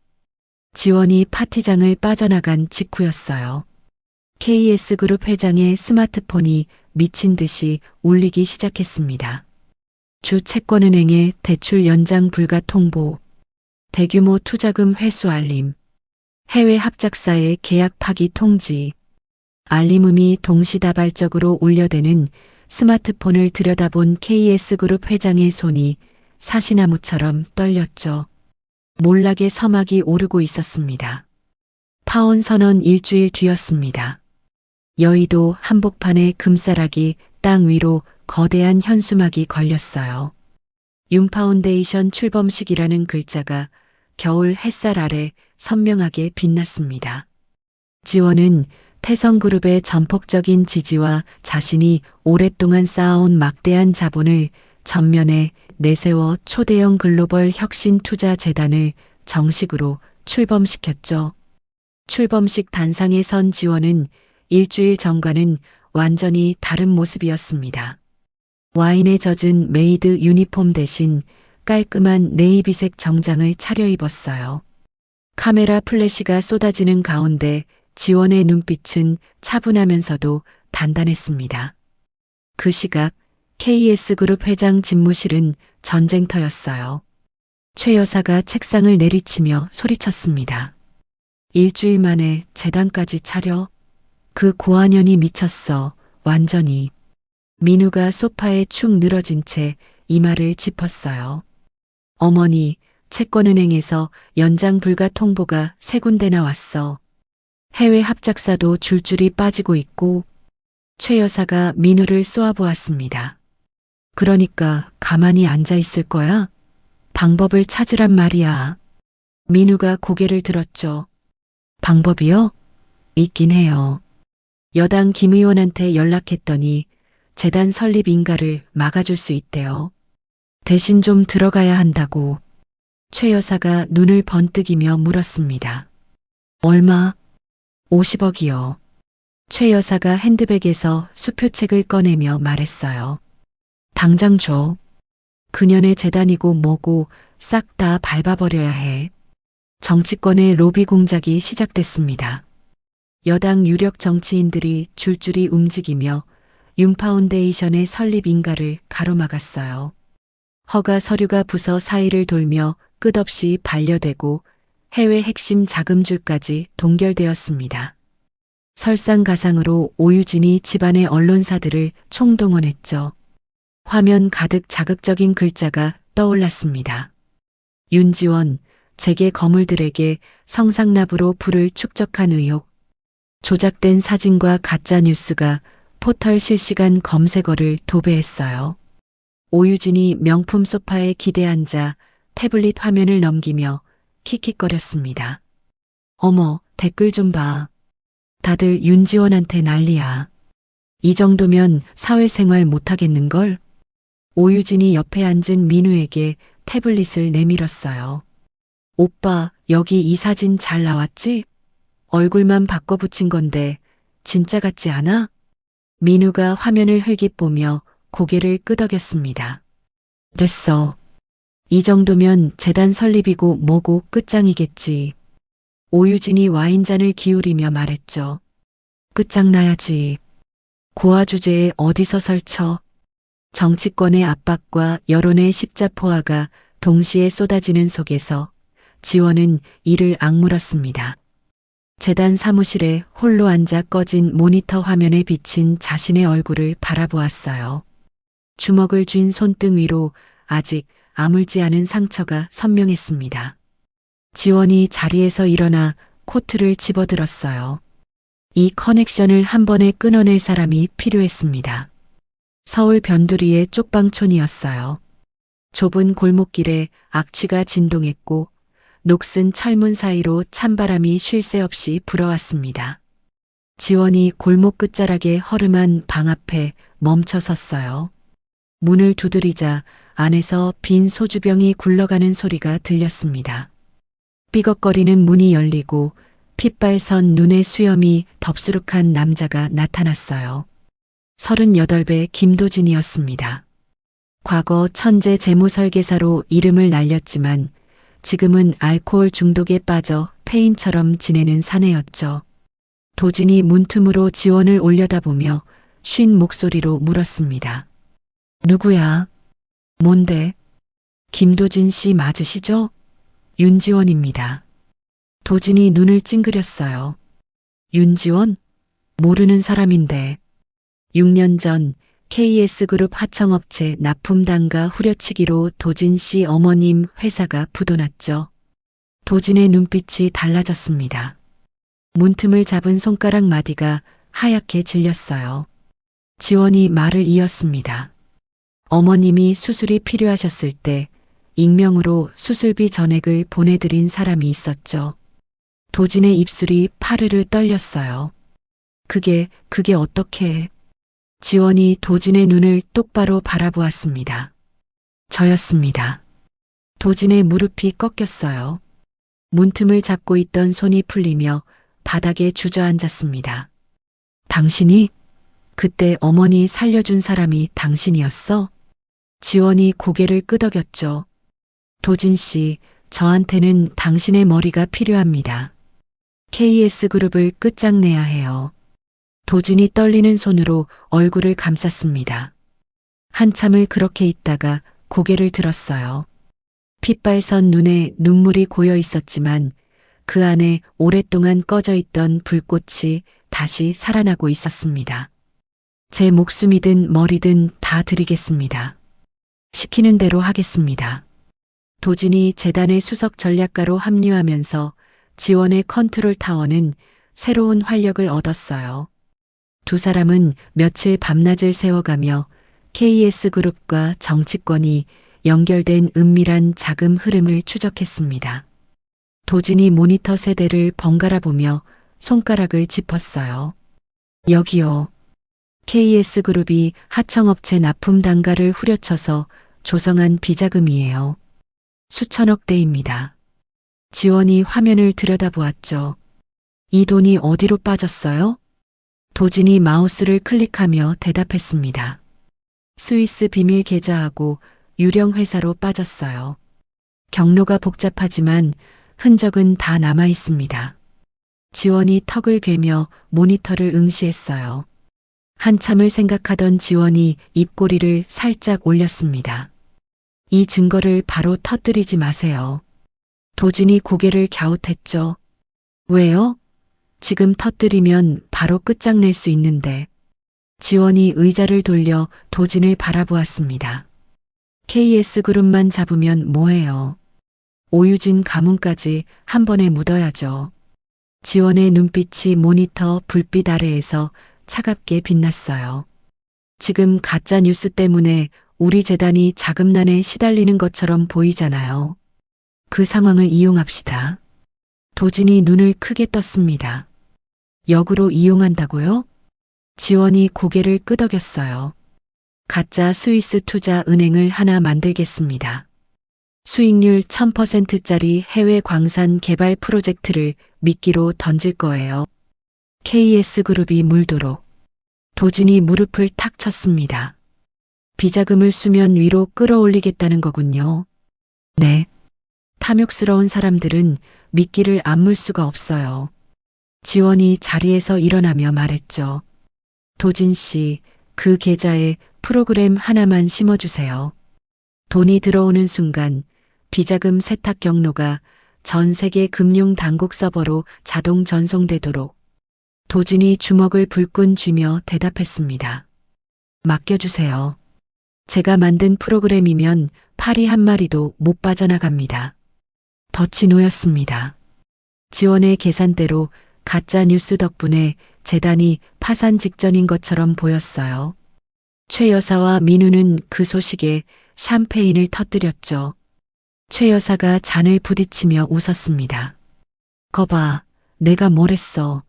지원이 파티장을 빠져나간 직후였어요. KS그룹 회장의 스마트폰이 미친 듯이 울리기 시작했습니다. 주 채권은행의 대출 연장 불가 통보, 대규모 투자금 회수 알림, 해외 합작사의 계약 파기 통지, 알림음이 동시다발적으로 울려대는 스마트폰을 들여다본 KS그룹 회장의 손이 사시나무처럼 떨렸죠. 몰락의 서막이 오르고 있었습니다. 파혼 선언 일주일 뒤였습니다. 여의도 한복판의 금싸라기 땅 위로 거대한 현수막이 걸렸어요. 윤파운데이션 출범식이라는 글자가 겨울 햇살 아래 선명하게 빛났습니다. 지원은 태성그룹의 전폭적인 지지와 자신이 오랫동안 쌓아온 막대한 자본을 전면에 내세워 초대형 글로벌 혁신투자재단을 정식으로 출범시켰죠. 출범식 단상에 선 지원은 일주일 전과는 완전히 다른 모습이었습니다. 와인에 젖은 메이드 유니폼 대신 깔끔한 네이비색 정장을 차려입었어요. 카메라 플래시가 쏟아지는 가운데 지원의 눈빛은 차분하면서도 단단했습니다. 그 시각 KS그룹 회장 집무실은 전쟁터였어요. 최 여사가 책상을 내리치며 소리쳤습니다. 일주일 만에 재단까지 차려? 그 고아년이 미쳤어, 완전히. 민우가 소파에 축 늘어진 채 이마를 짚었어요. 어머니, 채권은행에서 연장 불가 통보가 3군데나 왔어. 해외 합작사도 줄줄이 빠지고 있고. 최 여사가 민우를 쏘아보았습니다. 그러니까 가만히 앉아 있을 거야? 방법을 찾으란 말이야. 민우가 고개를 들었죠. 방법이요? 있긴 해요. 여당 김 의원한테 연락했더니 재단 설립 인가를 막아줄 수 있대요. 대신 좀 들어가야 한다고. 최 여사가 눈을 번뜩이며 물었습니다. 얼마? 50억이요. 최 여사가 핸드백에서 수표책을 꺼내며 말했어요. 당장 줘. 그년의 재단이고 뭐고 싹 다 밟아버려야 해. 정치권의 로비 공작이 시작됐습니다. 여당 유력 정치인들이 줄줄이 움직이며 윤파운데이션의 설립 인가를 가로막았어요. 허가 서류가 부서 사이를 돌며 끝없이 반려되고 해외 핵심 자금줄까지 동결되었습니다. 설상가상으로 오유진이 집안의 언론사들을 총동원했죠. 화면 가득 자극적인 글자가 떠올랐습니다. 윤지원, 재계 거물들에게 성상납으로 부를 축적한 의혹. 조작된 사진과 가짜 뉴스가 포털 실시간 검색어를 도배했어요. 오유진이 명품 소파에 기대 앉아 태블릿 화면을 넘기며 킥킥거렸습니다. 어머, 댓글 좀 봐. 다들 윤지원한테 난리야. 이 정도면 사회생활 못하겠는걸? 오유진이 옆에 앉은 민우에게 태블릿을 내밀었어요. 오빠, 여기 이 사진 잘 나왔지? 얼굴만 바꿔 붙인 건데 진짜 같지 않아? 민우가 화면을 흘깃보며 고개를 끄덕였습니다. 됐어. 이 정도면 재단 설립이고 뭐고 끝장이겠지. 오유진이 와인잔을 기울이며 말했죠. 끝장나야지. 고아 주제에 어디서 설쳐. 정치권의 압박과 여론의 십자포화가 동시에 쏟아지는 속에서 지원은 이를 악물었습니다. 재단 사무실에 홀로 앉아 꺼진 모니터 화면에 비친 자신의 얼굴을 바라보았어요. 주먹을 쥔 손등 위로 아직 아물지 않은 상처가 선명했습니다. 지원이 자리에서 일어나 코트를 집어들었어요. 이 커넥션을 한 번에 끊어낼 사람이 필요했습니다. 서울 변두리의 쪽방촌이었어요. 좁은 골목길에 악취가 진동했고 녹슨 철문 사이로 찬바람이 쉴 새 없이 불어왔습니다. 지원이 골목 끝자락에 허름한 방 앞에 멈춰 섰어요. 문을 두드리자 안에서 빈 소주병이 굴러가는 소리가 들렸습니다. 삐걱거리는 문이 열리고 핏발선 눈의 수염이 덥수룩한 남자가 나타났어요. 38배 김도진이었습니다. 과거 천재 재무설계사로 이름을 날렸지만 지금은 알코올 중독에 빠져 폐인처럼 지내는 사내였죠. 도진이 문틈으로 지원을 올려다보며 쉰 목소리로 물었습니다. 누구야? 뭔데? 김도진 씨 맞으시죠? 윤지원입니다. 도진이 눈을 찡그렸어요. 윤지원? 모르는 사람인데. 6년 전 KS그룹 하청업체 납품단가 후려치기로 도진 씨 어머님 회사가 부도났죠. 도진의 눈빛이 달라졌습니다. 문틈을 잡은 손가락 마디가 하얗게 질렸어요. 지원이 말을 이었습니다. 어머님이 수술이 필요하셨을 때 익명으로 수술비 전액을 보내드린 사람이 있었죠. 도진의 입술이 파르르 떨렸어요. 그게 어떻게... 지원이 도진의 눈을 똑바로 바라보았습니다. 저였습니다. 도진의 무릎이 꺾였어요. 문틈을 잡고 있던 손이 풀리며 바닥에 주저앉았습니다. 당신이? 그때 어머니 살려준 사람이 당신이었어? 지원이 고개를 끄덕였죠. 도진 씨, 저한테는 당신의 머리가 필요합니다. KS그룹을 끝장내야 해요. 도진이 떨리는 손으로 얼굴을 감쌌습니다. 한참을 그렇게 있다가 고개를 들었어요. 핏발선 눈에 눈물이 고여 있었지만 그 안에 오랫동안 꺼져 있던 불꽃이 다시 살아나고 있었습니다. 제 목숨이든 머리든 다 드리겠습니다. 시키는 대로 하겠습니다. 도진이 재단의 수석 전략가로 합류하면서 지원의 컨트롤 타워는 새로운 활력을 얻었어요. 두 사람은 며칠 밤낮을 세워가며 KS그룹과 정치권이 연결된 은밀한 자금 흐름을 추적했습니다. 도진이 모니터 세대를 번갈아 보며 손가락을 짚었어요. 여기요. KS그룹이 하청업체 납품 단가를 후려쳐서 조성한 비자금이에요. 수천억 대입니다. 지원이 화면을 들여다보았죠. 이 돈이 어디로 빠졌어요? 도진이 마우스를 클릭하며 대답했습니다. 스위스 비밀 계좌하고 유령 회사로 빠졌어요. 경로가 복잡하지만 흔적은 다 남아 있습니다. 지원이 턱을 괴며 모니터를 응시했어요. 한참을 생각하던 지원이 입꼬리를 살짝 올렸습니다. 이 증거를 바로 터뜨리지 마세요. 도진이 고개를 갸웃했죠. 왜요? 지금 터뜨리면 바로 끝장낼 수 있는데. 지원이 의자를 돌려 도진을 바라보았습니다. KS그룹만 잡으면 뭐해요. 오유진 가문까지 한 번에 묻어야죠. 지원의 눈빛이 모니터 불빛 아래에서 차갑게 빛났어요. 지금 가짜 뉴스 때문에 우리 재단이 자금난에 시달리는 것처럼 보이잖아요. 그 상황을 이용합시다. 도진이 눈을 크게 떴습니다. 역으로 이용한다고요? 지원이 고개를 끄덕였어요. 가짜 스위스 투자 은행을 하나 만들겠습니다. 수익률 1000%짜리 해외 광산 개발 프로젝트를 미끼로 던질 거예요. KS그룹이 물도록 도진이 무릎을 탁 쳤습니다. 비자금을 수면 위로 끌어올리겠다는 거군요. 네. 탐욕스러운 사람들은 미끼를 안 물 수가 없어요. 지원이 자리에서 일어나며 말했죠. 도진 씨, 그 계좌에 프로그램 하나만 심어주세요. 돈이 들어오는 순간 비자금 세탁 경로가 전 세계 금융 당국 서버로 자동 전송되도록 도진이 주먹을 불끈 쥐며 대답했습니다. 맡겨주세요. 제가 만든 프로그램이면 파리 한 마리도 못 빠져나갑니다. 덫이 놓였습니다. 지원의 계산대로 가짜 뉴스 덕분에 재단이 파산 직전인 것처럼 보였어요. 최 여사와 민우는 그 소식에 샴페인을 터뜨렸죠. 최 여사가 잔을 부딪히며 웃었습니다. 거봐, 내가 뭘 했어.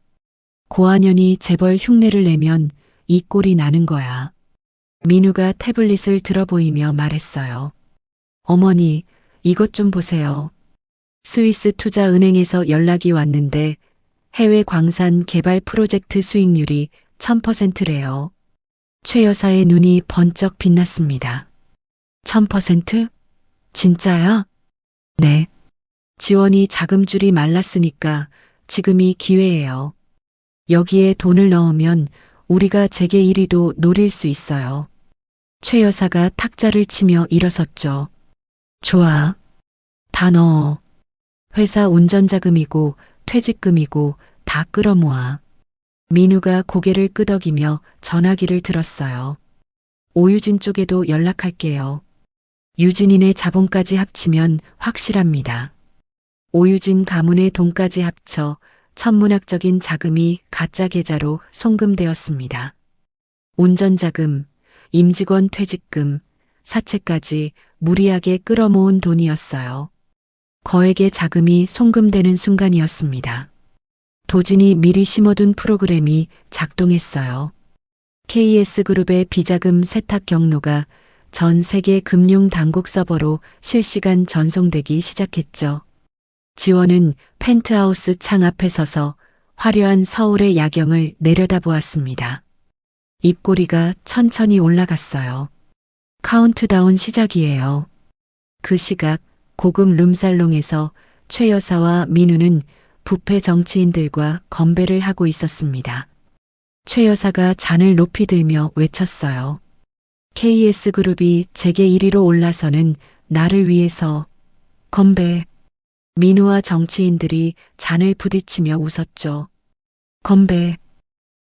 고한연이 재벌 흉내를 내면 이 꼴이 나는 거야. 민우가 태블릿을 들어보이며 말했어요. 어머니, 이것 좀 보세요. 스위스 투자은행에서 연락이 왔는데 해외 광산 개발 프로젝트 수익률이 1000%래요. 최 여사의 눈이 번쩍 빛났습니다. 1000%? 진짜야? 네. 지원이 자금줄이 말랐으니까 지금이 기회예요. 여기에 돈을 넣으면 우리가 재계 1위도 노릴 수 있어요. 최 여사가 탁자를 치며 일어섰죠. 좋아. 다 넣어. 회사 운전자금이고 퇴직금이고 다 끌어모아. 민우가 고개를 끄덕이며 전화기를 들었어요. 오유진 쪽에도 연락할게요. 유진이네 자본까지 합치면 확실합니다. 오유진 가문의 돈까지 합쳐 천문학적인 자금이 가짜 계좌로 송금되었습니다. 운전자금, 임직원 퇴직금, 사채까지 무리하게 끌어모은 돈이었어요. 거액의 자금이 송금되는 순간이었습니다. 도진이 미리 심어둔 프로그램이 작동했어요. KS그룹의 비자금 세탁 경로가 전 세계 금융 당국 서버로 실시간 전송되기 시작했죠. 지원은 펜트하우스 창 앞에 서서 화려한 서울의 야경을 내려다보았습니다. 입꼬리가 천천히 올라갔어요. 카운트다운 시작이에요. 그 시각 고급 룸살롱에서 최 여사와 민우는 부패 정치인들과 건배를 하고 있었습니다. 최 여사가 잔을 높이 들며 외쳤어요. KS그룹이 재계 1위로 올라서는 나를 위해서 건배. 민우와 정치인들이 잔을 부딪히며 웃었죠. 건배.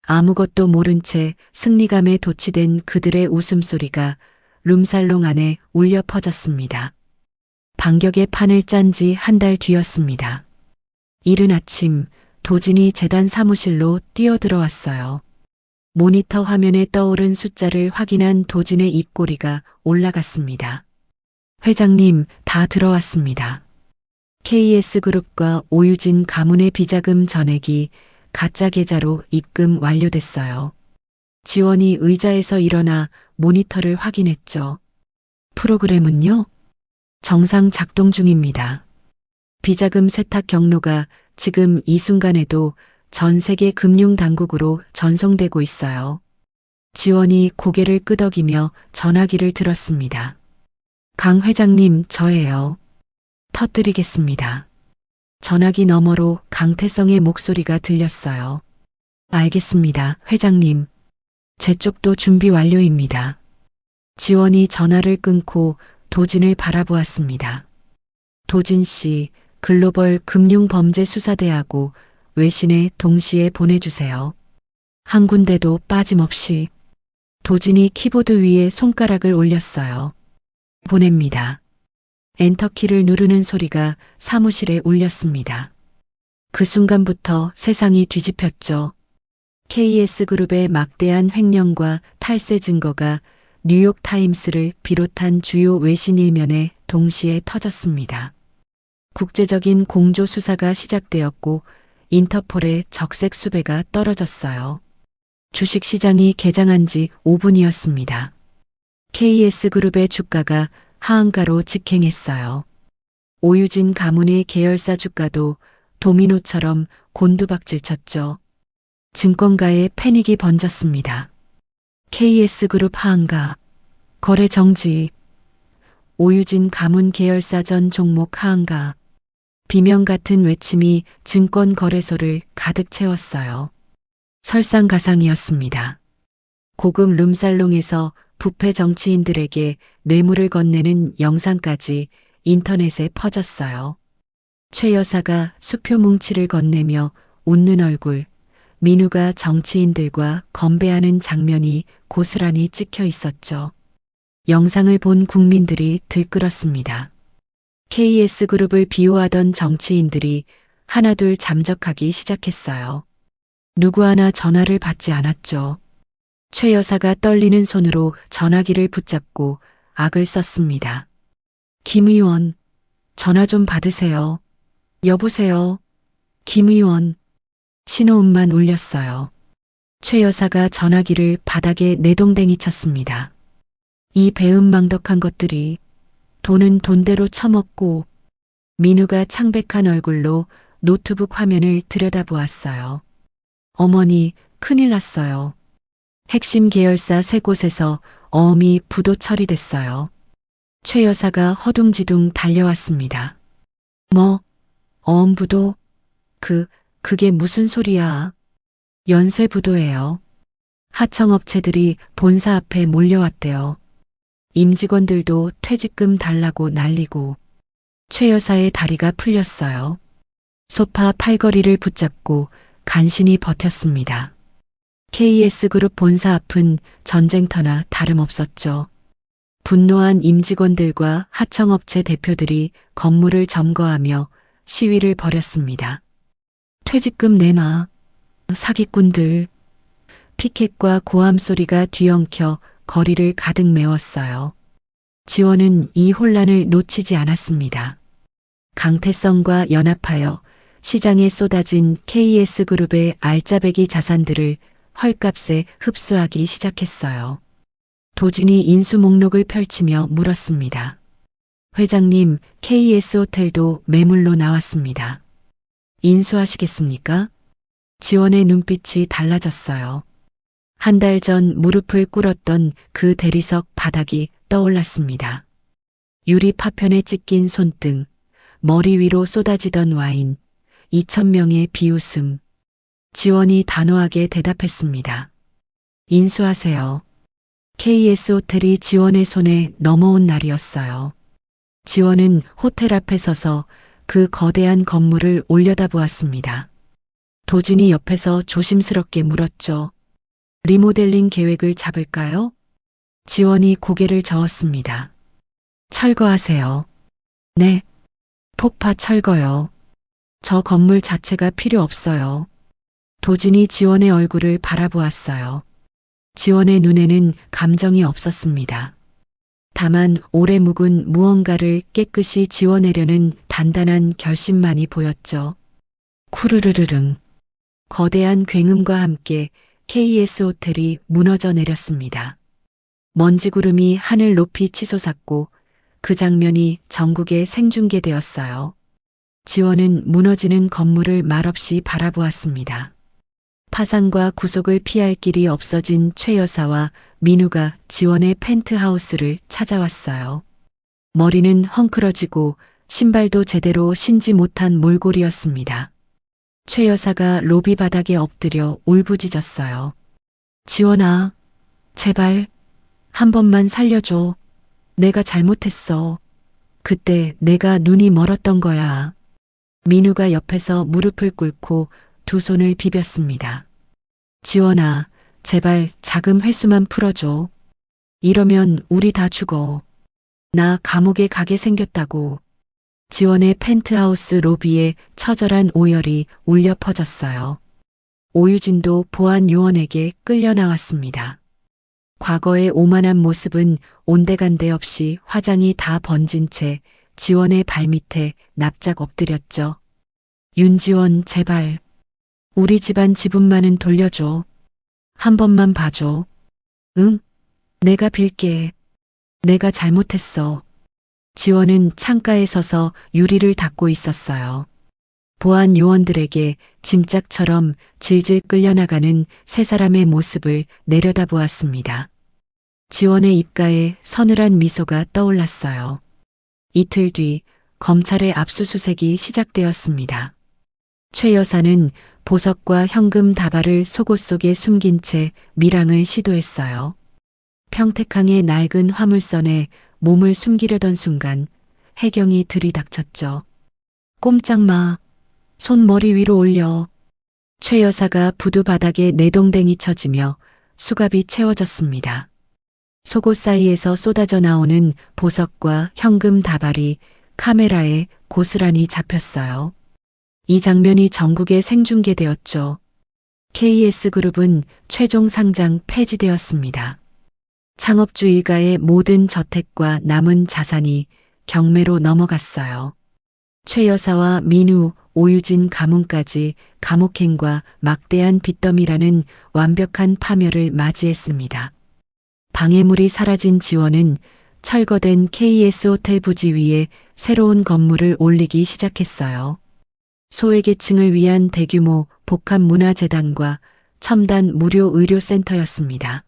아무것도 모른 채 승리감에 도취된 그들의 웃음소리가 룸살롱 안에 울려 퍼졌습니다. 반격의 판을 짠 지 한 달 뒤였습니다. 이른 아침 도진이 재단 사무실로 뛰어들어왔어요. 모니터 화면에 떠오른 숫자를 확인한 도진의 입꼬리가 올라갔습니다. 회장님, 다 들어왔습니다. KS그룹과 오유진 가문의 비자금 전액이 가짜 계좌로 입금 완료됐어요. 지원이 의자에서 일어나 모니터를 확인했죠. 프로그램은요? 정상 작동 중입니다. 비자금 세탁 경로가 지금 이 순간에도 전 세계 금융 당국으로 전송되고 있어요. 지원이 고개를 끄덕이며 전화기를 들었습니다. 강 회장님, 저예요. 터뜨리겠습니다. 전화기 너머로 강태성의 목소리가 들렸어요. 알겠습니다, 회장님. 제 쪽도 준비 완료입니다. 지원이 전화를 끊고 도진을 바라보았습니다. 도진 씨, 글로벌 금융범죄수사대하고 외신에 동시에 보내주세요. 한 군데도 빠짐없이. 도진이 키보드 위에 손가락을 올렸어요. 보냅니다. 엔터키를 누르는 소리가 사무실에 울렸습니다. 그 순간부터 세상이 뒤집혔죠. KS그룹의 막대한 횡령과 탈세 증거가 뉴욕타임스를 비롯한 주요 외신 일면에 동시에 터졌습니다. 국제적인 공조 수사가 시작되었고 인터폴의 적색 수배가 떨어졌어요. 주식시장이 개장한 지 5분이었습니다. KS그룹의 주가가 하한가로 직행했어요. 오유진 가문의 계열사 주가도 도미노처럼 곤두박질 쳤죠. 증권가에 패닉이 번졌습니다. KS그룹 하한가, 거래 정지, 오유진 가문 계열사 전 종목 하한가, 비명 같은 외침이 증권거래소를 가득 채웠어요. 설상가상이었습니다. 고급 룸살롱에서 부패 정치인들에게 뇌물을 건네는 영상까지 인터넷에 퍼졌어요. 최 여사가 수표 뭉치를 건네며 웃는 얼굴, 민우가 정치인들과 건배하는 장면이 고스란히 찍혀 있었죠. 영상을 본 국민들이 들끓었습니다. KS그룹을 비호하던 정치인들이 하나둘 잠적하기 시작했어요. 누구 하나 전화를 받지 않았죠. 최 여사가 떨리는 손으로 전화기를 붙잡고 악을 썼습니다. 김 의원, 전화 좀 받으세요. 여보세요. 김 의원. 신호음만 울렸어요. 최 여사가 전화기를 바닥에 내동댕이 쳤습니다. 이 배은망덕한 것들이 돈은 돈대로 처먹고. 민우가 창백한 얼굴로 노트북 화면을 들여다보았어요. 어머니, 큰일 났어요. 핵심 계열사 3곳에서 어음이 부도 처리됐어요. 최 여사가 허둥지둥 달려왔습니다. 뭐? 어음 부도? 그게 무슨 소리야? 연쇄 부도예요. 하청업체들이 본사 앞에 몰려왔대요. 임직원들도 퇴직금 달라고 난리고. 최 여사의 다리가 풀렸어요. 소파 팔걸이를 붙잡고 간신히 버텼습니다. KS그룹 본사 앞은 전쟁터나 다름없었죠. 분노한 임직원들과 하청업체 대표들이 건물을 점거하며 시위를 벌였습니다. 퇴직금 내놔. 사기꾼들. 피켓과 고함 소리가 뒤엉켜 거리를 가득 메웠어요. 지원은 이 혼란을 놓치지 않았습니다. 강태성과 연합하여 시장에 쏟아진 KS그룹의 알짜배기 자산들을 헐값에 흡수하기 시작했어요. 도진이 인수 목록을 펼치며 물었습니다. 회장님, KS호텔도 매물로 나왔습니다. 인수하시겠습니까? 지원의 눈빛이 달라졌어요. 한 달 전 무릎을 꿇었던 그 대리석 바닥이 떠올랐습니다. 유리 파편에 찢긴 손등, 머리 위로 쏟아지던 와인, 2,000명의 비웃음. 지원이 단호하게 대답했습니다. 인수하세요. KS호텔이 지원의 손에 넘어온 날이었어요. 지원은 호텔 앞에 서서 그 거대한 건물을 올려다보았습니다. 도진이 옆에서 조심스럽게 물었죠. 리모델링 계획을 잡을까요? 지원이 고개를 저었습니다. 철거하세요. 네. 폭파 철거요. 저 건물 자체가 필요 없어요. 도진이 지원의 얼굴을 바라보았어요. 지원의 눈에는 감정이 없었습니다. 다만 오래 묵은 무언가를 깨끗이 지워내려는 단단한 결심만이 보였죠. 쿠르르르릉. 거대한 굉음과 함께 KS호텔이 무너져 내렸습니다. 먼지구름이 하늘 높이 치솟았고 그 장면이 전국에 생중계되었어요. 지원은 무너지는 건물을 말없이 바라보았습니다. 파산과 구속을 피할 길이 없어진 최 여사와 민우가 지원의 펜트하우스를 찾아왔어요. 머리는 헝클어지고 신발도 제대로 신지 못한 몰골이었습니다. 최 여사가 로비 바닥에 엎드려 울부짖었어요. 지원아, 제발 한 번만 살려줘. 내가 잘못했어. 그때 내가 눈이 멀었던 거야. 민우가 옆에서 무릎을 꿇고 두 손을 비볐습니다. 지원아, 제발 자금 회수만 풀어줘. 이러면 우리 다 죽어. 나 감옥에 가게 생겼다고. 지원의 펜트하우스 로비에 처절한 오열이 울려 퍼졌어요. 오유진도 보안 요원에게 끌려 나왔습니다. 과거의 오만한 모습은 온데간데 없이 화장이 다 번진 채 지원의 발밑에 납작 엎드렸죠. 윤지원, 제발. 우리 집안 지분만은 돌려줘. 한 번만 봐줘. 응? 내가 빌게. 내가 잘못했어. 지원은 창가에 서서 유리를 닦고 있었어요. 보안 요원들에게 짐짝처럼 질질 끌려나가는 세 사람의 모습을 내려다보았습니다. 지원의 입가에 서늘한 미소가 떠올랐어요. 이틀 뒤 검찰의 압수수색이 시작되었습니다. 최 여사는 보석과 현금 다발을 속옷 속에 숨긴 채 밀항을 시도했어요. 평택항의 낡은 화물선에 몸을 숨기려던 순간 혜경이 들이닥쳤죠. 꼼짝 마. 손 머리 위로 올려. 최 여사가 부두 바닥에 내동댕이 쳐지며 수갑이 채워졌습니다. 속옷 사이에서 쏟아져 나오는 보석과 현금 다발이 카메라에 고스란히 잡혔어요. 이 장면이 전국에 생중계되었죠. KS그룹은 최종 상장 폐지되었습니다. 창업주 일가의 모든 저택과 남은 자산이 경매로 넘어갔어요. 최 여사와 민우, 오유진 가문까지 감옥행과 막대한 빚더미라는 완벽한 파멸을 맞이했습니다. 방해물이 사라진 지원은 철거된 KS 호텔 부지 위에 새로운 건물을 올리기 시작했어요. 소외계층을 위한 대규모 복합문화재단과 첨단 무료 의료센터였습니다.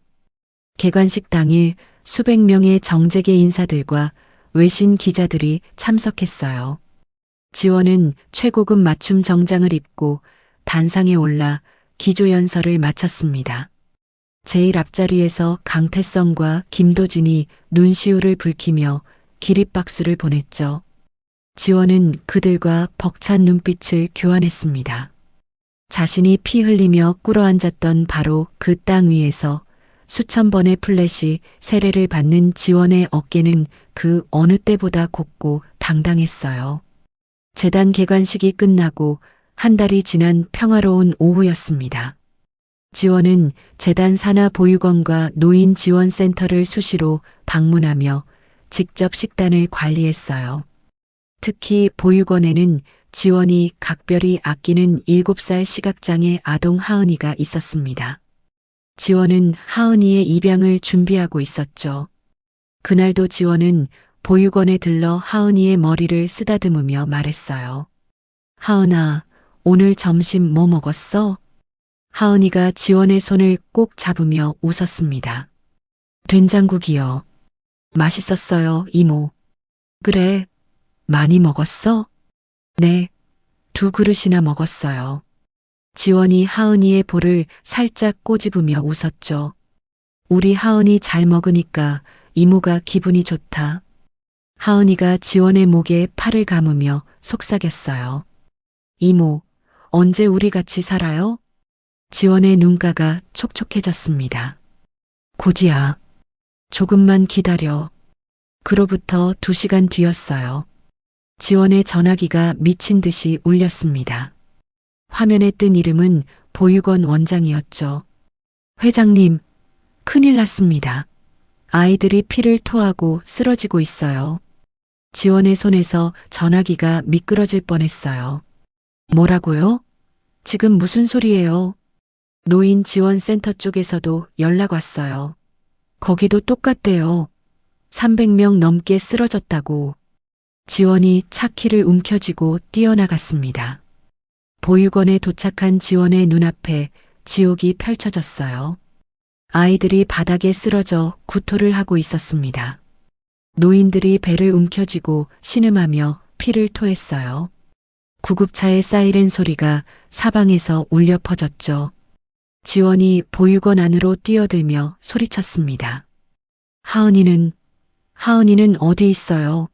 개관식 당일 수백 명의 정재계 인사들과 외신 기자들이 참석했어요. 지원은 최고급 맞춤 정장을 입고 단상에 올라 기조연설을 마쳤습니다. 제일 앞자리에서 강태성과 김도진이 눈시울을 붉히며 기립박수를 보냈죠. 지원은 그들과 벅찬 눈빛을 교환했습니다. 자신이 피 흘리며 꿇어앉았던 바로 그 땅 위에서 수천 번의 플랫이 세례를 받는 지원의 어깨는 그 어느 때보다 곱고 당당했어요. 재단 개관식이 끝나고 한 달이 지난 평화로운 오후였습니다. 지원은 재단 산하 보육원과 노인 지원센터를 수시로 방문하며 직접 식단을 관리했어요. 특히 보육원에는 지원이 각별히 아끼는 7살 시각장애 아동 하은이가 있었습니다. 지원은 하은이의 입양을 준비하고 있었죠. 그날도 지원은 보육원에 들러 하은이의 머리를 쓰다듬으며 말했어요. 하은아, 오늘 점심 뭐 먹었어? 하은이가 지원의 손을 꼭 잡으며 웃었습니다. 된장국이요. 맛있었어요, 이모. 그래, 많이 먹었어? 네, 2그릇이나 먹었어요. 지원이 하은이의 볼을 살짝 꼬집으며 웃었죠. 우리 하은이 잘 먹으니까 이모가 기분이 좋다. 하은이가 지원의 목에 팔을 감으며 속삭였어요. 이모, 언제 우리 같이 살아요? 지원의 눈가가 촉촉해졌습니다. 고지야, 조금만 기다려. 그로부터 2시간 뒤였어요. 지원의 전화기가 미친 듯이 울렸습니다. 화면에 뜬 이름은 보육원 원장이었죠. 회장님, 큰일 났습니다. 아이들이 피를 토하고 쓰러지고 있어요. 지원의 손에서 전화기가 미끄러질 뻔했어요. 뭐라고요? 지금 무슨 소리예요? 노인 지원센터 쪽에서도 연락 왔어요. 거기도 똑같대요. 300명 넘게 쓰러졌다고. 지원이 차 키를 움켜쥐고 뛰어나갔습니다. 보육원에 도착한 지원의 눈앞에 지옥이 펼쳐졌어요. 아이들이 바닥에 쓰러져 구토를 하고 있었습니다. 노인들이 배를 움켜쥐고 신음하며 피를 토했어요. 구급차의 사이렌 소리가 사방에서 울려 퍼졌죠. 지원이 보육원 안으로 뛰어들며 소리쳤습니다. 하은이는 어디 있어요?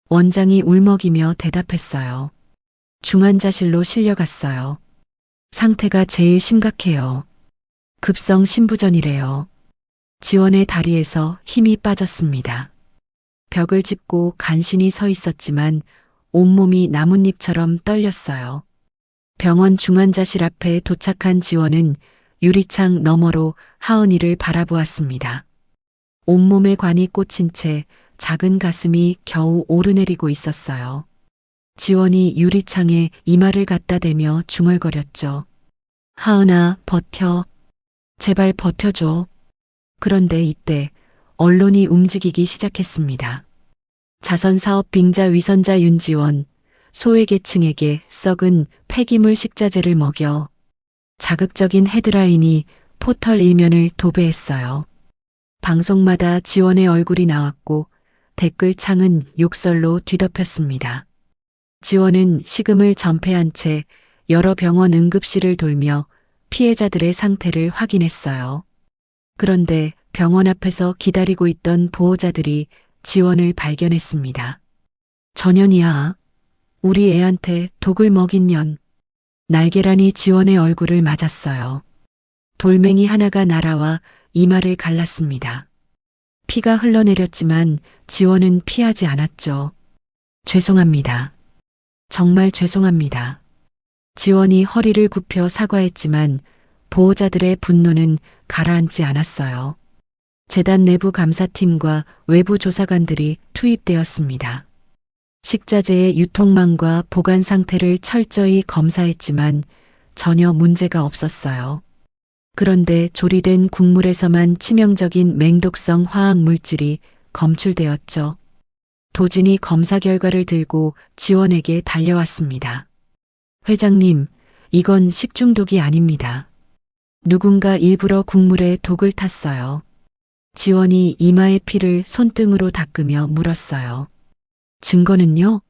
원장이 울먹이며 대답했어요. 중환자실로 실려갔어요. 상태가 제일 심각해요. 급성 심부전이래요. 지원의 다리에서 힘이 빠졌습니다. 벽을 짚고 간신히 서 있었지만 온몸이 나뭇잎처럼 떨렸어요. 병원 중환자실 앞에 도착한 지원은 유리창 너머로 하은이를 바라보았습니다. 온몸에 관이 꽂힌 채 작은 가슴이 겨우 오르내리고 있었어요. 지원이 유리창에 이마를 갖다 대며 중얼거렸죠. 하은아, 버텨. 제발 버텨줘. 그런데 이때 언론이 움직이기 시작했습니다. 자선사업 빙자 위선자 윤지원, 소외계층에게 썩은 폐기물 식자재를 먹여 자극적인 헤드라인이 포털 일면을 도배했어요. 방송마다 지원의 얼굴이 나왔고 댓글창은 욕설로 뒤덮였습니다. 지원은 식음을 전폐한 채 여러 병원 응급실을 돌며 피해자들의 상태를 확인했어요. 그런데 병원 앞에서 기다리고 있던 보호자들이 지원을 발견했습니다. 전현이야. 우리 애한테 독을 먹인 년. 날개란이 지원의 얼굴을 맞았어요. 돌멩이 하나가 날아와 이마를 갈랐습니다. 피가 흘러내렸지만 지원은 피하지 않았죠. 죄송합니다. 정말 죄송합니다. 지원이 허리를 굽혀 사과했지만 보호자들의 분노는 가라앉지 않았어요. 재단 내부 감사팀과 외부 조사관들이 투입되었습니다. 식자재의 유통망과 보관 상태를 철저히 검사했지만 전혀 문제가 없었어요. 그런데 조리된 국물에서만 치명적인 맹독성 화학 물질이 검출되었죠. 도진이 검사 결과를 들고 지원에게 달려왔습니다. 회장님, 이건 식중독이 아닙니다. 누군가 일부러 국물에 독을 탔어요. 지원이 이마의 피를 손등으로 닦으며 물었어요. 증거는요?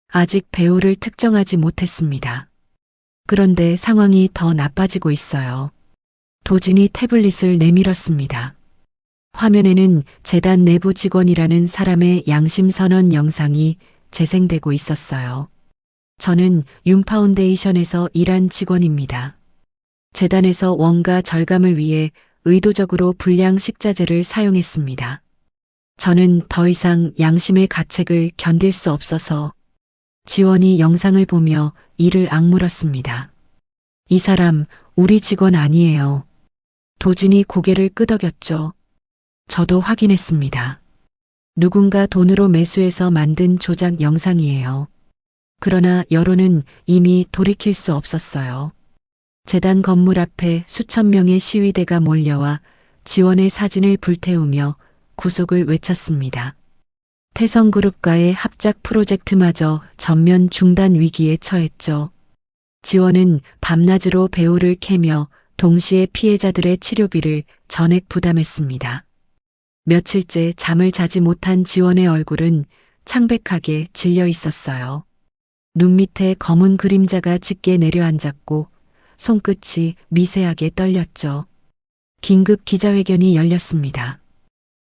아직 배우를 특정하지 못했습니다. 그런데 상황이 더 나빠지고 있어요. 도진이 태블릿을 내밀었습니다. 화면에는 재단 내부 직원이라는 사람의 양심 선언 영상이 재생되고 있었어요. 저는 윤파운데이션에서 일한 직원입니다. 재단에서 원가 절감을 위해 의도적으로 불량 식자재를 사용했습니다. 저는 더 이상 양심의 가책을 견딜 수 없어서 지원이 영상을 보며 이를 악물었습니다. 이 사람 우리 직원 아니에요. 도진이 고개를 끄덕였죠. 저도 확인했습니다. 누군가 돈으로 매수해서 만든 조작 영상이에요. 그러나 여론은 이미 돌이킬 수 없었어요. 재단 건물 앞에 수천 명의 시위대가 몰려와 지원의 사진을 불태우며 구속을 외쳤습니다. 태성그룹과의 합작 프로젝트마저 전면 중단 위기에 처했죠. 지원은 밤낮으로 배우를 캐며 동시에 피해자들의 치료비를 전액 부담했습니다. 며칠째 잠을 자지 못한 지원의 얼굴은 창백하게 질려 있었어요. 눈 밑에 검은 그림자가 짙게 내려앉았고 손끝이 미세하게 떨렸죠. 긴급 기자회견이 열렸습니다.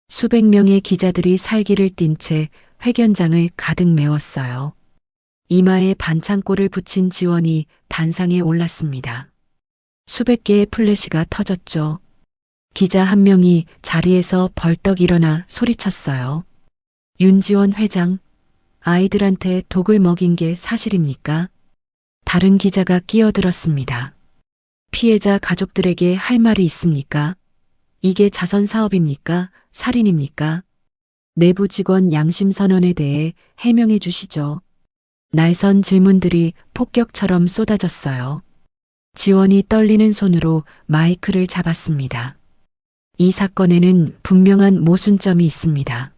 수백 명의 기자들이 살기를 띤 채 회견장을 가득 메웠어요. 이마에 반창고를 붙인 지원이 단상에 올랐습니다. 수백 개의 플래시가 터졌죠. 기자 한 명이 자리에서 벌떡 일어나 소리쳤어요. 윤지원 회장, 아이들한테 독을 먹인 게 사실입니까? 다른 기자가 끼어들었습니다. 피해자 가족들에게 할 말이 있습니까? 이게 자선 사업입니까? 살인입니까? 내부 직원 양심 선언에 대해 해명해 주시죠. 날선 질문들이 폭격처럼 쏟아졌어요. 지원이 떨리는 손으로 마이크를 잡았습니다. 이 사건에는 분명한 모순점이 있습니다.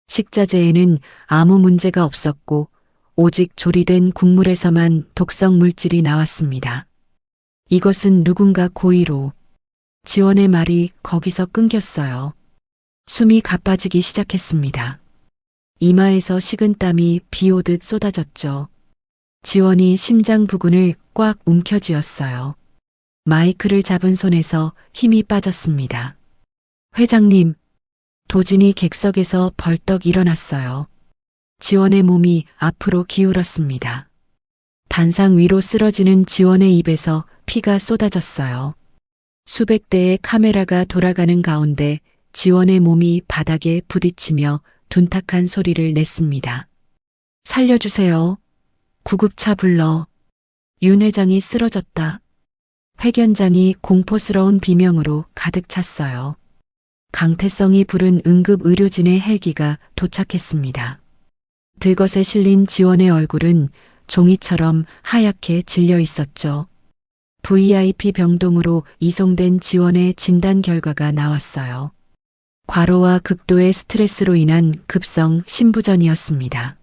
식자재에는 아무 문제가 없었고 오직 조리된 국물에서만 독성 물질이 나왔습니다. 이것은 누군가 고의로. 지원의 말이 거기서 끊겼어요. 숨이 가빠지기 시작했습니다. 이마에서 식은땀이 비 오듯 쏟아졌죠. 지원이 심장 부근을 꽉 움켜쥐었어요. 마이크를 잡은 손에서 힘이 빠졌습니다. 회장님, 도진이 객석에서 벌떡 일어났어요. 지원의 몸이 앞으로 기울었습니다. 단상 위로 쓰러지는 지원의 입에서 피가 쏟아졌어요. 수백 대의 카메라가 돌아가는 가운데 지원의 몸이 바닥에 부딪히며 둔탁한 소리를 냈습니다. 살려주세요. 구급차 불러. 윤 회장이 쓰러졌다. 회견장이 공포스러운 비명으로 가득 찼어요. 강태성이 부른 응급 의료진의 헬기가 도착했습니다. 들것에 실린 지원의 얼굴은 종이처럼 하얗게 질려 있었죠. VIP 병동으로 이송된 지원의 진단 결과가 나왔어요. 과로와 극도의 스트레스로 인한 급성 심부전이었습니다.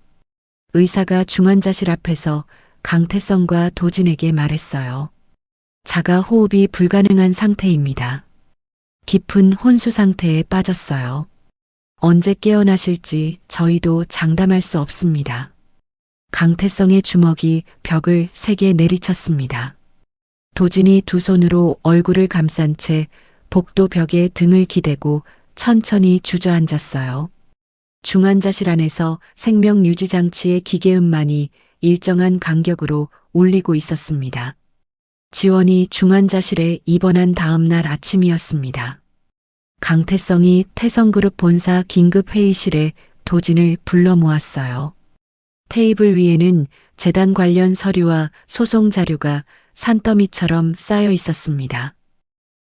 의사가 중환자실 앞에서 강태성과 도진에게 말했어요. 자가 호흡이 불가능한 상태입니다. 깊은 혼수 상태에 빠졌어요. 언제 깨어나실지 저희도 장담할 수 없습니다. 강태성의 주먹이 벽을 세게 내리쳤습니다. 도진이 두 손으로 얼굴을 감싼 채 복도 벽에 등을 기대고 천천히 주저앉았어요. 중환자실 안에서 생명유지장치의 기계음만이 일정한 간격으로 울리고 있었습니다. 지원이 중환자실에 입원한 다음 날 아침이었습니다. 강태성이 태성그룹 본사 긴급회의실에 도진을 불러 모았어요. 테이블 위에는 재단 관련 서류와 소송 자료가 산더미처럼 쌓여 있었습니다.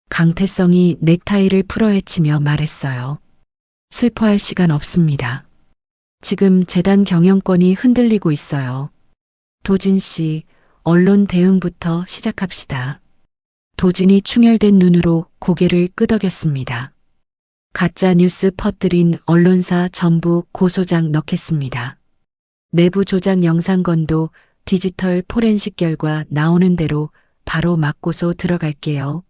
강태성이 넥타이를 풀어헤치며 말했어요. 슬퍼할 시간 없습니다. 지금 재단 경영권이 흔들리고 있어요. 도진 씨, 언론 대응부터 시작합시다. 도진이 충혈된 눈으로 고개를 끄덕였습니다. 가짜 뉴스 퍼뜨린 언론사 전부 고소장 넣겠습니다. 내부 조작 영상건도 디지털 포렌식 결과 나오는 대로 바로 맞고서 들어갈게요.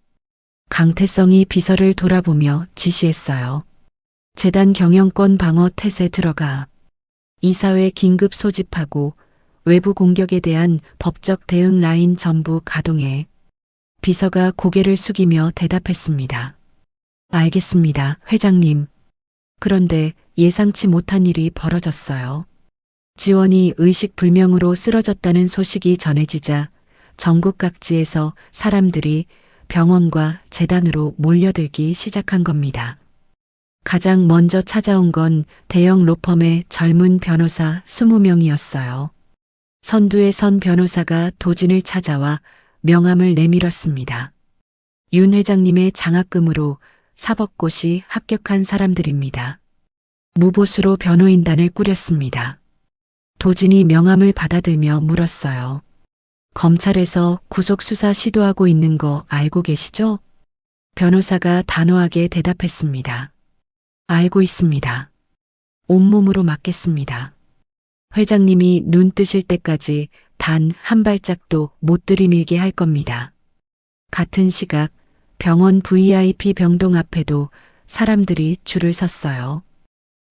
강태성이 비서를 돌아보며 지시했어요. 재단 경영권 방어 태세 들어가. 이사회 긴급 소집하고 외부 공격에 대한 법적 대응 라인 전부 가동해. 비서가 고개를 숙이며 대답했습니다. 알겠습니다, 회장님. 그런데 예상치 못한 일이 벌어졌어요. 지원이 의식불명으로 쓰러졌다는 소식이 전해지자 전국 각지에서 사람들이 병원과 재단으로 몰려들기 시작한 겁니다. 가장 먼저 찾아온 건 대형 로펌의 젊은 변호사 20명이었어요. 선두에 선 변호사가 도진을 찾아와 명함을 내밀었습니다. 윤 회장님의 장학금으로 사법고시 합격한 사람들입니다. 무보수로 변호인단을 꾸렸습니다. 도진이 명함을 받아들며 물었어요. 검찰에서 구속수사 시도하고 있는 거 알고 계시죠? 변호사가 단호하게 대답했습니다. 알고 있습니다. 온몸으로 맡겠습니다. 회장님이 눈 뜨실 때까지 단 한 발짝도 못 들이밀게 할 겁니다. 같은 시각 병원 VIP 병동 앞에도 사람들이 줄을 섰어요.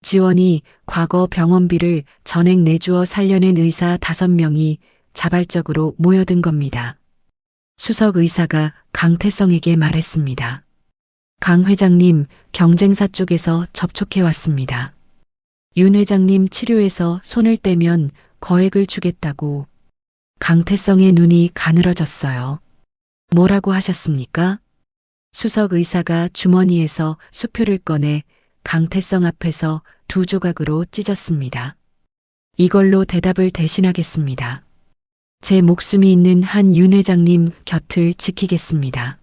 지원이 과거 병원비를 전액 내주어 살려낸 의사 5명이 자발적으로 모여든 겁니다. 수석 의사가 강태성에게 말했습니다. 강 회장님, 경쟁사 쪽에서 접촉해 왔습니다. 윤 회장님 치료에서 손을 떼면 거액을 주겠다고. 강태성의 눈이 가늘어졌어요. 뭐라고 하셨습니까? 수석 의사가 주머니에서 수표를 꺼내 강태성 앞에서 2조각으로 찢었습니다. 이걸로 대답을 대신하겠습니다. 제 목숨이 있는 한 윤 회장님 곁을 지키겠습니다.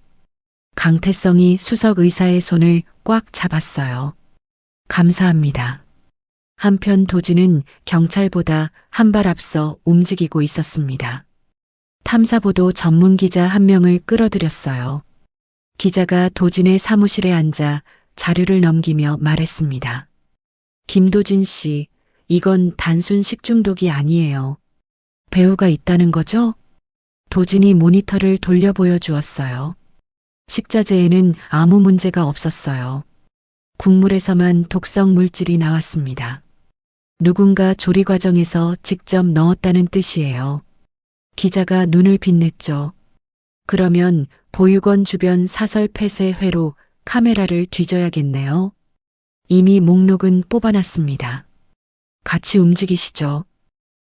강태성이 수석 의사의 손을 꽉 잡았어요. 감사합니다. 한편 도진은 경찰보다 한 발 앞서 움직이고 있었습니다. 탐사보도 전문 기자 한 명을 끌어들였어요. 기자가 도진의 사무실에 앉아 자료를 넘기며 말했습니다. 김도진 씨, 이건 단순 식중독이 아니에요. 배우가 있다는 거죠? 도진이 모니터를 돌려 보여주었어요. 식자재에는 아무 문제가 없었어요. 국물에서만 독성 물질이 나왔습니다. 누군가 조리 과정에서 직접 넣었다는 뜻이에요. 기자가 눈을 빛냈죠. 그러면 보육원 주변 사설 폐쇄 회로 카메라를 뒤져야겠네요. 이미 목록은 뽑아놨습니다. 같이 움직이시죠.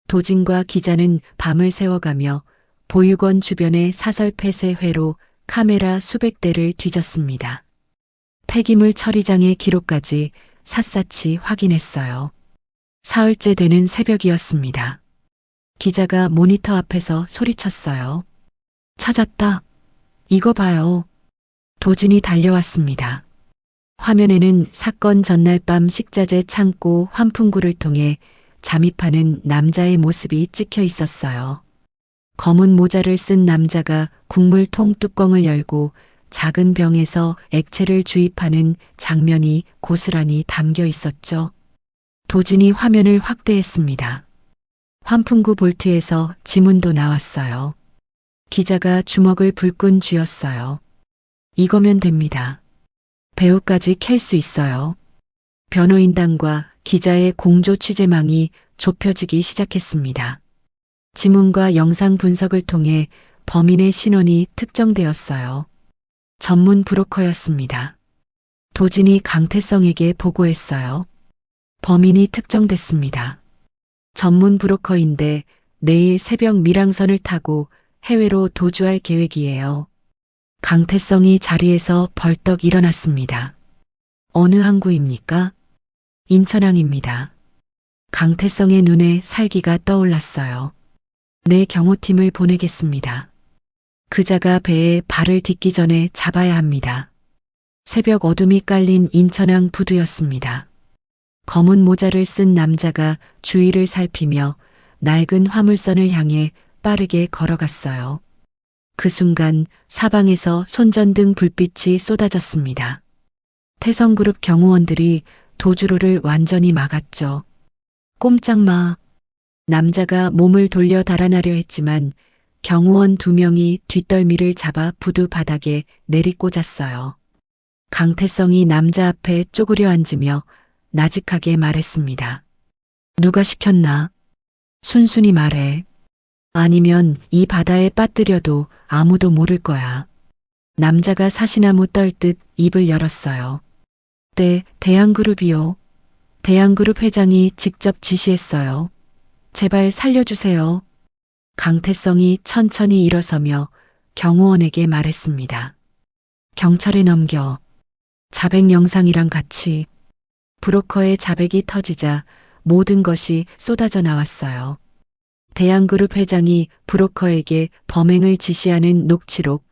도진과 기자는 밤을 새워가며 보육원 주변의 사설 폐쇄 회로 카메라 수백 대를 뒤졌습니다. 폐기물 처리장의 기록까지 샅샅이 확인했어요. 사흘째 되는 새벽이었습니다. 기자가 모니터 앞에서 소리쳤어요. 찾았다. 이거 봐요. 도진이 달려왔습니다. 화면에는 사건 전날 밤 식자재 창고 환풍구를 통해 잠입하는 남자의 모습이 찍혀 있었어요. 검은 모자를 쓴 남자가 국물통 뚜껑을 열고 작은 병에서 액체를 주입하는 장면이 고스란히 담겨 있었죠. 도진이 화면을 확대했습니다. 환풍구 볼트에서 지문도 나왔어요. 기자가 주먹을 불끈 쥐었어요. 이거면 됩니다. 배우까지 캘 수 있어요. 변호인단과 기자의 공조 취재망이 좁혀지기 시작했습니다. 지문과 영상 분석을 통해 범인의 신원이 특정되었어요. 전문 브로커였습니다. 도진이 강태성에게 보고했어요. 범인이 특정됐습니다. 전문 브로커인데 내일 새벽 밀항선을 타고 해외로 도주할 계획이에요. 강태성이 자리에서 벌떡 일어났습니다. 어느 항구입니까? 인천항입니다. 강태성의 눈에 살기가 떠올랐어요. 내 경호팀을 보내겠습니다. 그자가 배에 발을 딛기 전에 잡아야 합니다. 새벽 어둠이 깔린 인천항 부두였습니다. 검은 모자를 쓴 남자가 주위를 살피며 낡은 화물선을 향해 빠르게 걸어갔어요. 그 순간 사방에서 손전등 불빛이 쏟아졌습니다. 태성그룹 경호원들이 도주로를 완전히 막았죠. 꼼짝 마. 남자가 몸을 돌려 달아나려 했지만 경호원 2명이 뒷덜미를 잡아 부두 바닥에 내리꽂았어요. 강태성이 남자 앞에 쪼그려 앉으며 나직하게 말했습니다. 누가 시켰나? 순순히 말해. 아니면 이 바다에 빠뜨려도 아무도 모를 거야. 남자가 사시나무 떨듯 입을 열었어요. 네, 대한그룹이요. 대한그룹 회장이 직접 지시했어요. 제발 살려주세요. 강태성이 천천히 일어서며 경호원에게 말했습니다. 경찰에 넘겨. 자백 영상이랑 같이. 브로커의 자백이 터지자 모든 것이 쏟아져 나왔어요. 대한그룹 회장이 브로커에게 범행을 지시하는 녹취록,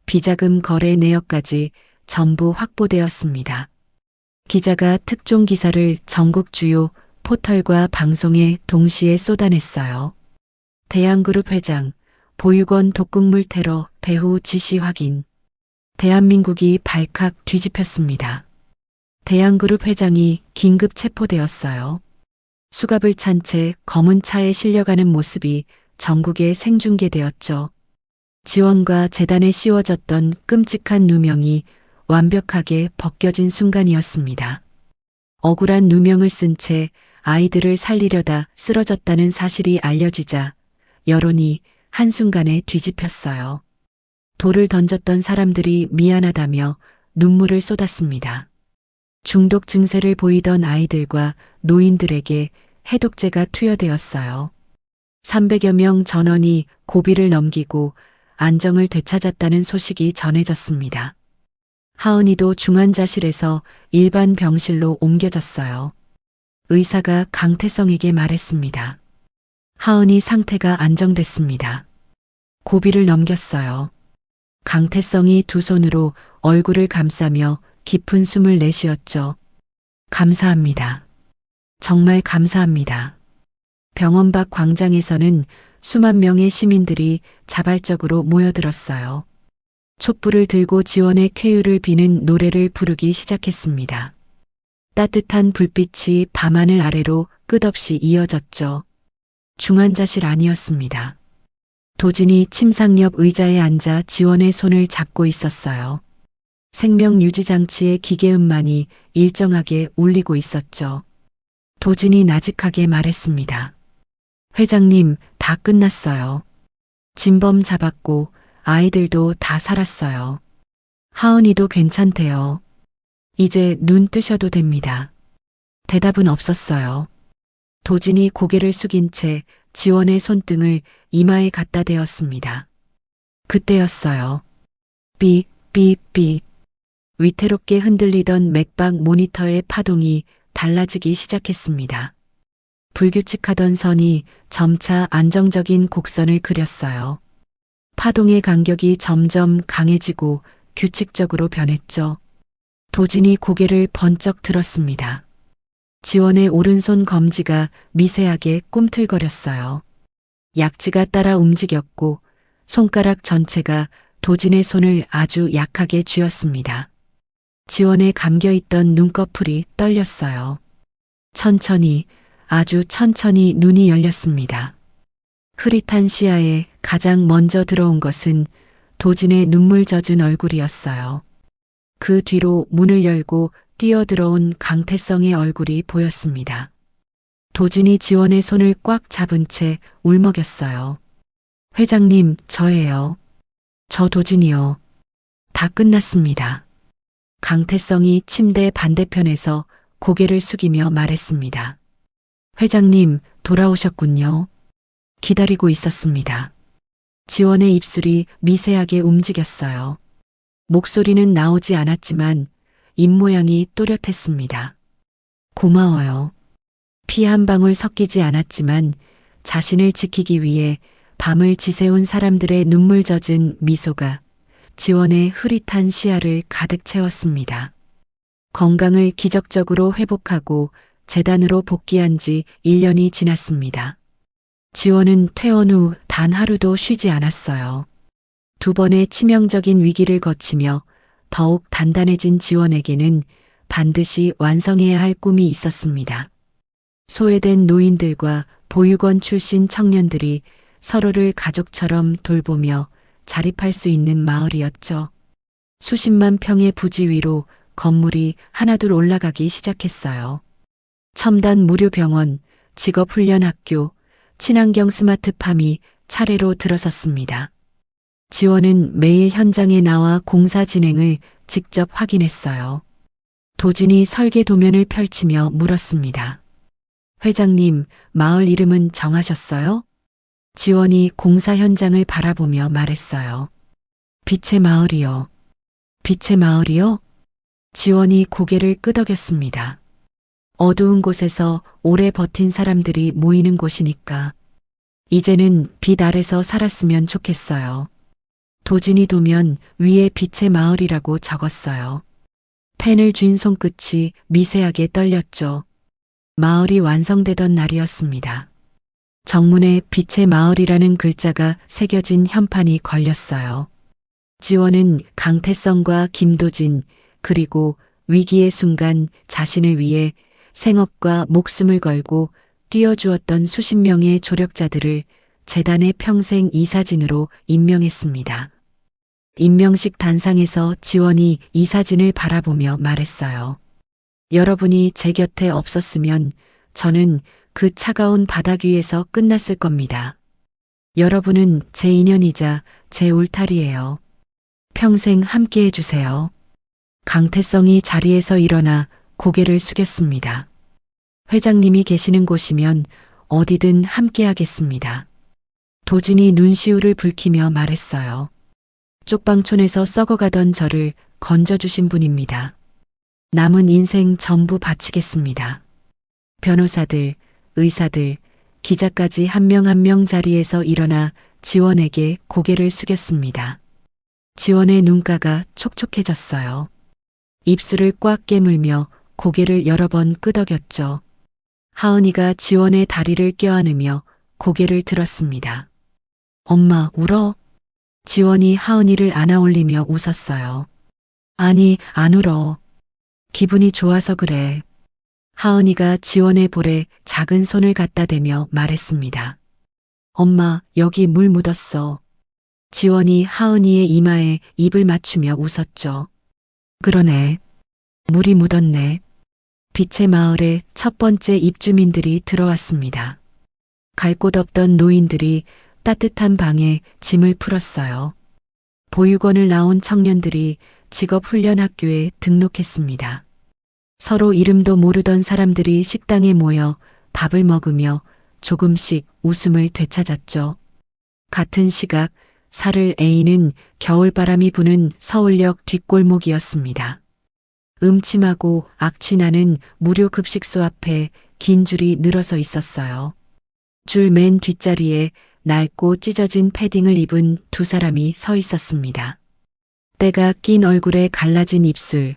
비자금 거래 내역까지 전부 확보되었습니다. 기자가 특종 기사를 전국 주요 포털과 방송에 동시에 쏟아냈어요. 대한그룹 회장, 보육원 독극물 테러 배후 지시 확인. 대한민국이 발칵 뒤집혔습니다. 대한그룹 회장이 긴급 체포되었어요. 수갑을 찬 채 검은 차에 실려가는 모습이 전국에 생중계되었죠. 지원과 재단에 씌워졌던 끔찍한 누명이 완벽하게 벗겨진 순간이었습니다. 억울한 누명을 쓴 채 아이들을 살리려다 쓰러졌다는 사실이 알려지자 여론이 한순간에 뒤집혔어요. 돌을 던졌던 사람들이 미안하다며 눈물을 쏟았습니다. 중독 증세를 보이던 아이들과 노인들에게 해독제가 투여되었어요. 300여 명 전원이 고비를 넘기고 안정을 되찾았다는 소식이 전해졌습니다. 하은이도 중환자실에서 일반 병실로 옮겨졌어요. 의사가 강태성에게 말했습니다. 하은이 상태가 안정됐습니다. 고비를 넘겼어요. 강태성이 두 손으로 얼굴을 감싸며 깊은 숨을 내쉬었죠. 감사합니다. 정말 감사합니다. 병원 밖 광장에서는 수만 명의 시민들이 자발적으로 모여들었어요. 촛불을 들고 지원의 쾌유를 비는 노래를 부르기 시작했습니다. 따뜻한 불빛이 밤하늘 아래로 끝없이 이어졌죠. 중환자실 아니었습니다. 도진이 침상 옆 의자에 앉아 지원의 손을 잡고 있었어요. 생명 유지 장치의 기계음만이 일정하게 울리고 있었죠. 도진이 나직하게 말했습니다. 회장님, 다 끝났어요. 진범 잡았고 아이들도 다 살았어요. 하은이도 괜찮대요. 이제 눈 뜨셔도 됩니다. 대답은 없었어요. 도진이 고개를 숙인 채 지원의 손등을 이마에 갖다 대었습니다. 그때였어요. 삐, 삐, 삐. 위태롭게 흔들리던 맥박 모니터의 파동이 달라지기 시작했습니다. 불규칙하던 선이 점차 안정적인 곡선을 그렸어요. 파동의 간격이 점점 강해지고 규칙적으로 변했죠. 도진이 고개를 번쩍 들었습니다. 지원의 오른손 검지가 미세하게 꿈틀거렸어요. 약지가 따라 움직였고 손가락 전체가 도진의 손을 아주 약하게 쥐었습니다. 지원에 감겨있던 눈꺼풀이 떨렸어요. 천천히, 아주 천천히 눈이 열렸습니다. 흐릿한 시야에 가장 먼저 들어온 것은 도진의 눈물 젖은 얼굴이었어요. 그 뒤로 문을 열고 뛰어들어온 강태성의 얼굴이 보였습니다. 도진이 지원의 손을 꽉 잡은 채 울먹였어요. 회장님, 저예요. 저 도진이요. 다 끝났습니다. 강태성이 침대 반대편에서 고개를 숙이며 말했습니다. 회장님, 돌아오셨군요. 기다리고 있었습니다. 지원의 입술이 미세하게 움직였어요. 목소리는 나오지 않았지만 입모양이 또렷했습니다. 고마워요. 피 한 방울 섞이지 않았지만 자신을 지키기 위해 밤을 지새운 사람들의 눈물 젖은 미소가 지원의 흐릿한 시야를 가득 채웠습니다. 건강을 기적적으로 회복하고 재단으로 복귀한 지 1년이 지났습니다. 지원은 퇴원 후 단 하루도 쉬지 않았어요. 2번의 치명적인 위기를 거치며 더욱 단단해진 지원에게는 반드시 완성해야 할 꿈이 있었습니다. 소외된 노인들과 보육원 출신 청년들이 서로를 가족처럼 돌보며 자립할 수 있는 마을이었죠. 수십만 평의 부지 위로 건물이 하나둘 올라가기 시작했어요. 첨단 무료 병원, 직업훈련학교, 친환경 스마트팜이 차례로 들어섰습니다. 지원은 매일 현장에 나와 공사 진행을 직접 확인했어요. 도진이 설계 도면을 펼치며 물었습니다. 회장님, 마을 이름은 정하셨어요? 지원이 공사 현장을 바라보며 말했어요. 빛의 마을이요. 빛의 마을이요? 지원이 고개를 끄덕였습니다. 어두운 곳에서 오래 버틴 사람들이 모이는 곳이니까. 이제는 빛 아래서 살았으면 좋겠어요. 도진이 도면 위에 빛의 마을이라고 적었어요. 펜을 쥔 손끝이 미세하게 떨렸죠. 마을이 완성되던 날이었습니다. 정문에 빛의 마을이라는 글자가 새겨진 현판이 걸렸어요. 지원은 강태성과 김도진, 그리고 위기의 순간 자신을 위해 생업과 목숨을 걸고 뛰어주었던 수십 명의 조력자들을 재단의 평생 이사진으로 임명했습니다. 임명식 단상에서 지원이 이사진을 바라보며 말했어요. 여러분이 제 곁에 없었으면 저는 그 차가운 바닥 위에서 끝났을 겁니다. 여러분은 제 인연이자 제 울타리예요. 평생 함께 해주세요. 강태성이 자리에서 일어나 고개를 숙였습니다. 회장님이 계시는 곳이면 어디든 함께 하겠습니다. 도진이 눈시울을 붉히며 말했어요. 쪽방촌에서 썩어가던 저를 건져주신 분입니다. 남은 인생 전부 바치겠습니다. 변호사들, 의사들, 기자까지 한 명 한 명 자리에서 일어나 지원에게 고개를 숙였습니다. 지원의 눈가가 촉촉해졌어요. 입술을 꽉 깨물며 고개를 여러 번 끄덕였죠. 하은이가 지원의 다리를 껴안으며 고개를 들었습니다. 엄마, 울어? 지원이 하은이를 안아올리며 웃었어요. 아니, 안 울어. 기분이 좋아서 그래. 하은이가 지원의 볼에 작은 손을 갖다 대며 말했습니다. 엄마, 여기 물 묻었어. 지원이 하은이의 이마에 입을 맞추며 웃었죠. 그러네. 물이 묻었네. 빛의 마을에 첫 번째 입주민들이 들어왔습니다. 갈 곳 없던 노인들이 따뜻한 방에 짐을 풀었어요. 보육원을 나온 청년들이 직업훈련학교에 등록했습니다. 서로 이름도 모르던 사람들이 식당에 모여 밥을 먹으며 조금씩 웃음을 되찾았죠. 같은 시각 살을 에이는 겨울바람이 부는 서울역 뒷골목이었습니다. 음침하고 악취나는 무료 급식소 앞에 긴 줄이 늘어서 있었어요. 줄 맨 뒷자리에 낡고 찢어진 패딩을 입은 2사람이 서 있었습니다. 때가 낀 얼굴에 갈라진 입술,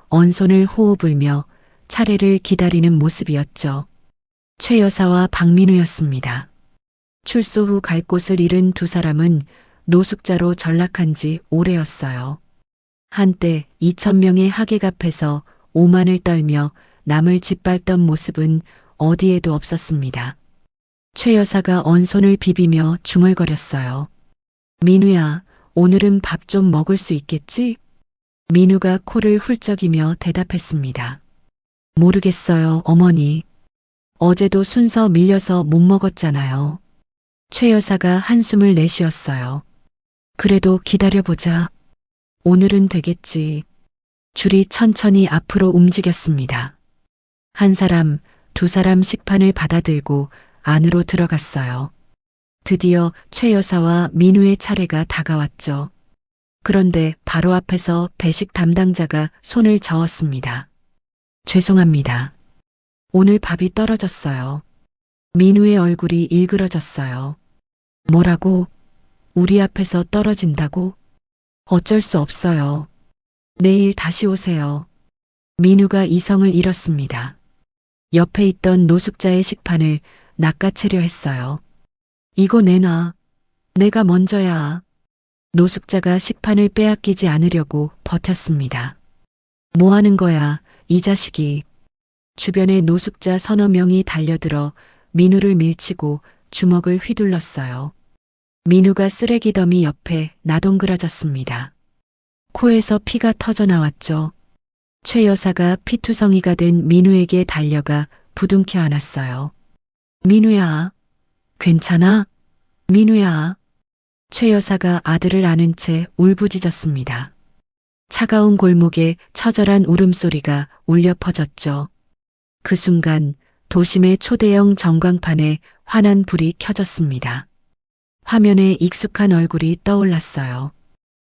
언손을 호호 불며 차례를 기다리는 모습이었죠. 최 여사와 박민우였습니다. 출소 후 갈 곳을 잃은 2사람은 노숙자로 전락한 지 오래였어요. 한때 2,000명의 하객 앞에서 오만을 떨며 남을 짓밟던 모습은 어디에도 없었습니다. 최 여사가 언손을 비비며 중얼거렸어요. 민우야, 오늘은 밥 좀 먹을 수 있겠지? 민우가 코를 훌쩍이며 대답했습니다. 모르겠어요, 어머니. 어제도 순서 밀려서 못 먹었잖아요. 최 여사가 한숨을 내쉬었어요. 그래도 기다려보자. 오늘은 되겠지. 줄이 천천히 앞으로 움직였습니다. 한 사람, 두 사람 식판을 받아들고 안으로 들어갔어요. 드디어 최 여사와 민우의 차례가 다가왔죠. 그런데 바로 앞에서 배식 담당자가 손을 저었습니다. 죄송합니다. 오늘 밥이 떨어졌어요. 민우의 얼굴이 일그러졌어요. 뭐라고? 우리 앞에서 떨어진다고? 어쩔 수 없어요. 내일 다시 오세요. 민우가 이성을 잃었습니다. 옆에 있던 노숙자의 식판을 낚아채려 했어요. 이거 내놔. 내가 먼저야. 노숙자가 식판을 빼앗기지 않으려고 버텼습니다. 뭐 하는 거야, 이 자식이. 주변에 노숙자 서너 명이 달려들어 민우를 밀치고 주먹을 휘둘렀어요. 민우가 쓰레기 더미 옆에 나동그라졌습니다. 코에서 피가 터져 나왔죠. 최 여사가 피투성이가 된 민우에게 달려가 부둥켜 안았어요. 민우야, 괜찮아? 민우야. 최 여사가 아들을 안은 채 울부짖었습니다. 차가운 골목에 처절한 울음소리가 울려 퍼졌죠. 그 순간 도심의 초대형 전광판에 환한 불이 켜졌습니다. 화면에 익숙한 얼굴이 떠올랐어요.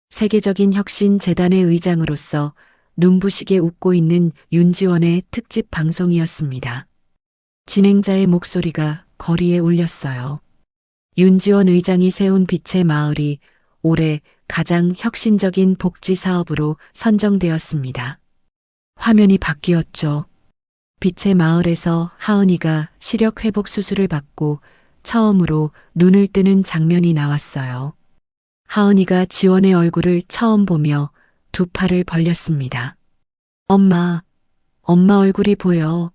세계적인 혁신 재단의 의장으로서 눈부시게 웃고 있는 윤지원의 특집 방송이었습니다. 진행자의 목소리가 거리에 울렸어요. 윤지원 의장이 세운 빛의 마을이 올해 가장 혁신적인 복지 사업으로 선정되었습니다. 화면이 바뀌었죠. 빛의 마을에서 하은이가 시력 회복 수술을 받고 처음으로 눈을 뜨는 장면이 나왔어요. 하은이가 지원의 얼굴을 처음 보며 두 팔을 벌렸습니다. 엄마, 엄마 얼굴이 보여.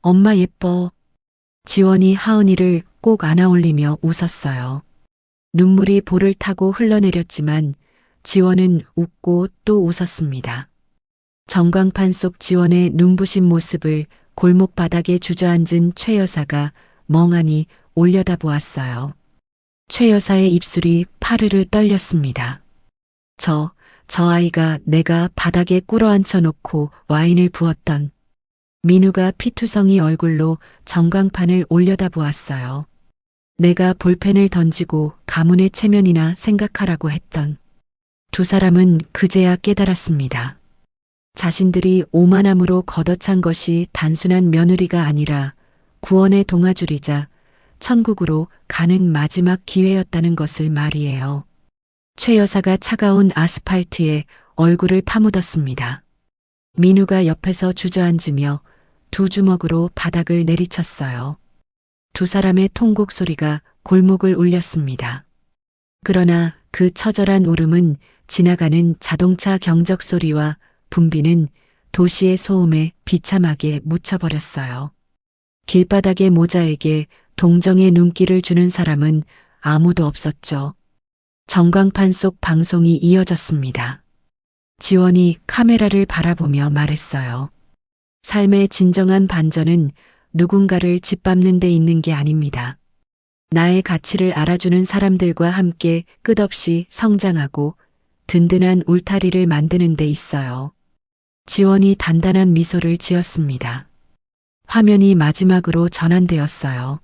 엄마 예뻐. 지원이 하은이를 꼭 안아 올리며 웃었어요. 눈물이 볼을 타고 흘러내렸지만 지원은 웃고 또 웃었습니다. 전광판 속 지원의 눈부신 모습을 골목 바닥에 주저앉은 최 여사가 멍하니 올려다보았어요. 최 여사의 입술이 파르르 떨렸습니다. 저 아이가 내가 바닥에 꿇어앉혀 놓고 와인을 부었던. 민우가 피투성이 얼굴로 전광판을 올려다보았어요. 내가 볼펜을 던지고 가문의 체면이나 생각하라고 했던. 두 사람은 그제야 깨달았습니다. 자신들이 오만함으로 걷어찬 것이 단순한 며느리가 아니라 구원의 동아줄이자 천국으로 가는 마지막 기회였다는 것을 말이에요. 최 여사가 차가운 아스팔트에 얼굴을 파묻었습니다. 민우가 옆에서 주저앉으며 두 주먹으로 바닥을 내리쳤어요. 두 사람의 통곡 소리가 골목을 울렸습니다. 그러나 그 처절한 울음은 지나가는 자동차 경적 소리와 붐비는 도시의 소음에 비참하게 묻혀버렸어요. 길바닥의 모자에게 동정의 눈길을 주는 사람은 아무도 없었죠. 전광판 속 방송이 이어졌습니다. 지원이 카메라를 바라보며 말했어요. 삶의 진정한 반전은 누군가를 짓밟는 데 있는 게 아닙니다. 나의 가치를 알아주는 사람들과 함께 끝없이 성장하고 든든한 울타리를 만드는 데 있어요. 지원이 단단한 미소를 지었습니다. 화면이 마지막으로 전환되었어요.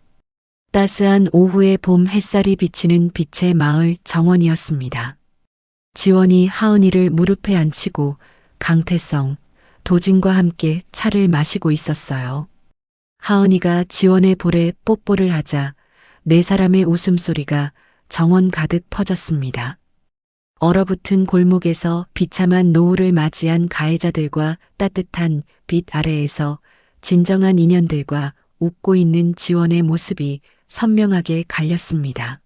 따스한 오후의 봄 햇살이 비치는 빛의 마을 정원이었습니다. 지원이 하은이를 무릎에 앉히고 강태성, 도진과 함께 차를 마시고 있었어요. 하은이가 지원의 볼에 뽀뽀를 하자 네 사람의 웃음소리가 정원 가득 퍼졌습니다. 얼어붙은 골목에서 비참한 노후를 맞이한 가해자들과 따뜻한 빛 아래에서 진정한 인연들과 웃고 있는 지원의 모습이 선명하게 갈렸습니다.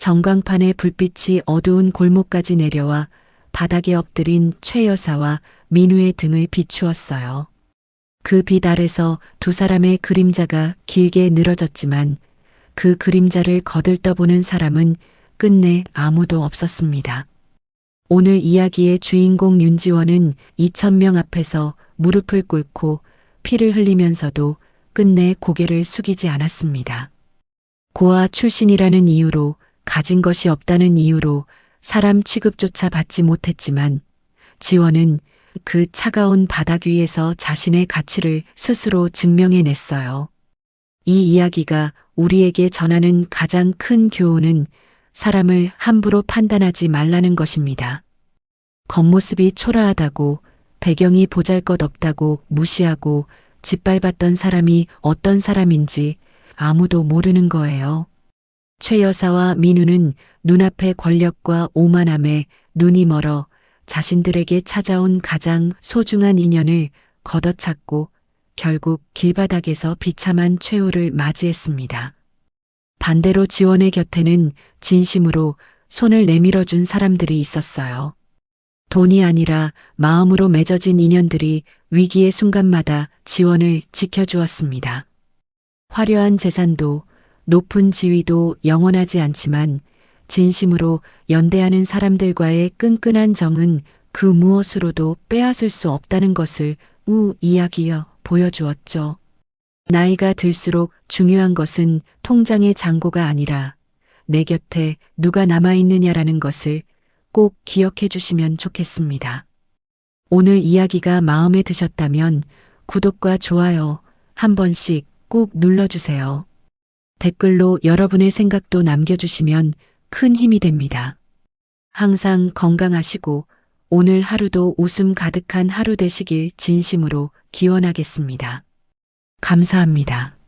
전광판의 불빛이 어두운 골목까지 내려와 바닥에 엎드린 최 여사와 민우의 등을 비추었어요. 그 빛 아래서 두 사람의 그림자가 길게 늘어졌지만 그 그림자를 거들떠보는 사람은 끝내 아무도 없었습니다. 오늘 이야기의 주인공 윤지원은 2,000명 앞에서 무릎을 꿇고 피를 흘리면서도 끝내 고개를 숙이지 않았습니다. 고아 출신이라는 이유로, 가진 것이 없다는 이유로 사람 취급조차 받지 못했지만 지원은 그 차가운 바닥 위에서 자신의 가치를 스스로 증명해냈어요. 이 이야기가 우리에게 전하는 가장 큰 교훈은 사람을 함부로 판단하지 말라는 것입니다. 겉모습이 초라하다고, 배경이 보잘것없다고 무시하고 짓밟았던 사람이 어떤 사람인지 아무도 모르는 거예요. 최 여사와 민우는 눈앞의 권력과 오만함에 눈이 멀어 자신들에게 찾아온 가장 소중한 인연을 걷어찼고 결국 길바닥에서 비참한 최후를 맞이했습니다. 반대로 지원의 곁에는 진심으로 손을 내밀어준 사람들이 있었어요. 돈이 아니라 마음으로 맺어진 인연들이 위기의 순간마다 지원을 지켜주었습니다. 화려한 재산도 높은 지위도 영원하지 않지만 진심으로 연대하는 사람들과의 끈끈한 정은 그 무엇으로도 빼앗을 수 없다는 것을 이야기여 보여주었죠. 나이가 들수록 중요한 것은 통장의 잔고가 아니라 내 곁에 누가 남아있느냐라는 것을 꼭 기억해 주시면 좋겠습니다. 오늘 이야기가 마음에 드셨다면 구독과 좋아요 한 번씩 꼭 눌러주세요. 댓글로 여러분의 생각도 남겨주시면 큰 힘이 됩니다. 항상 건강하시고 오늘 하루도 웃음 가득한 하루 되시길 진심으로 기원하겠습니다. 감사합니다.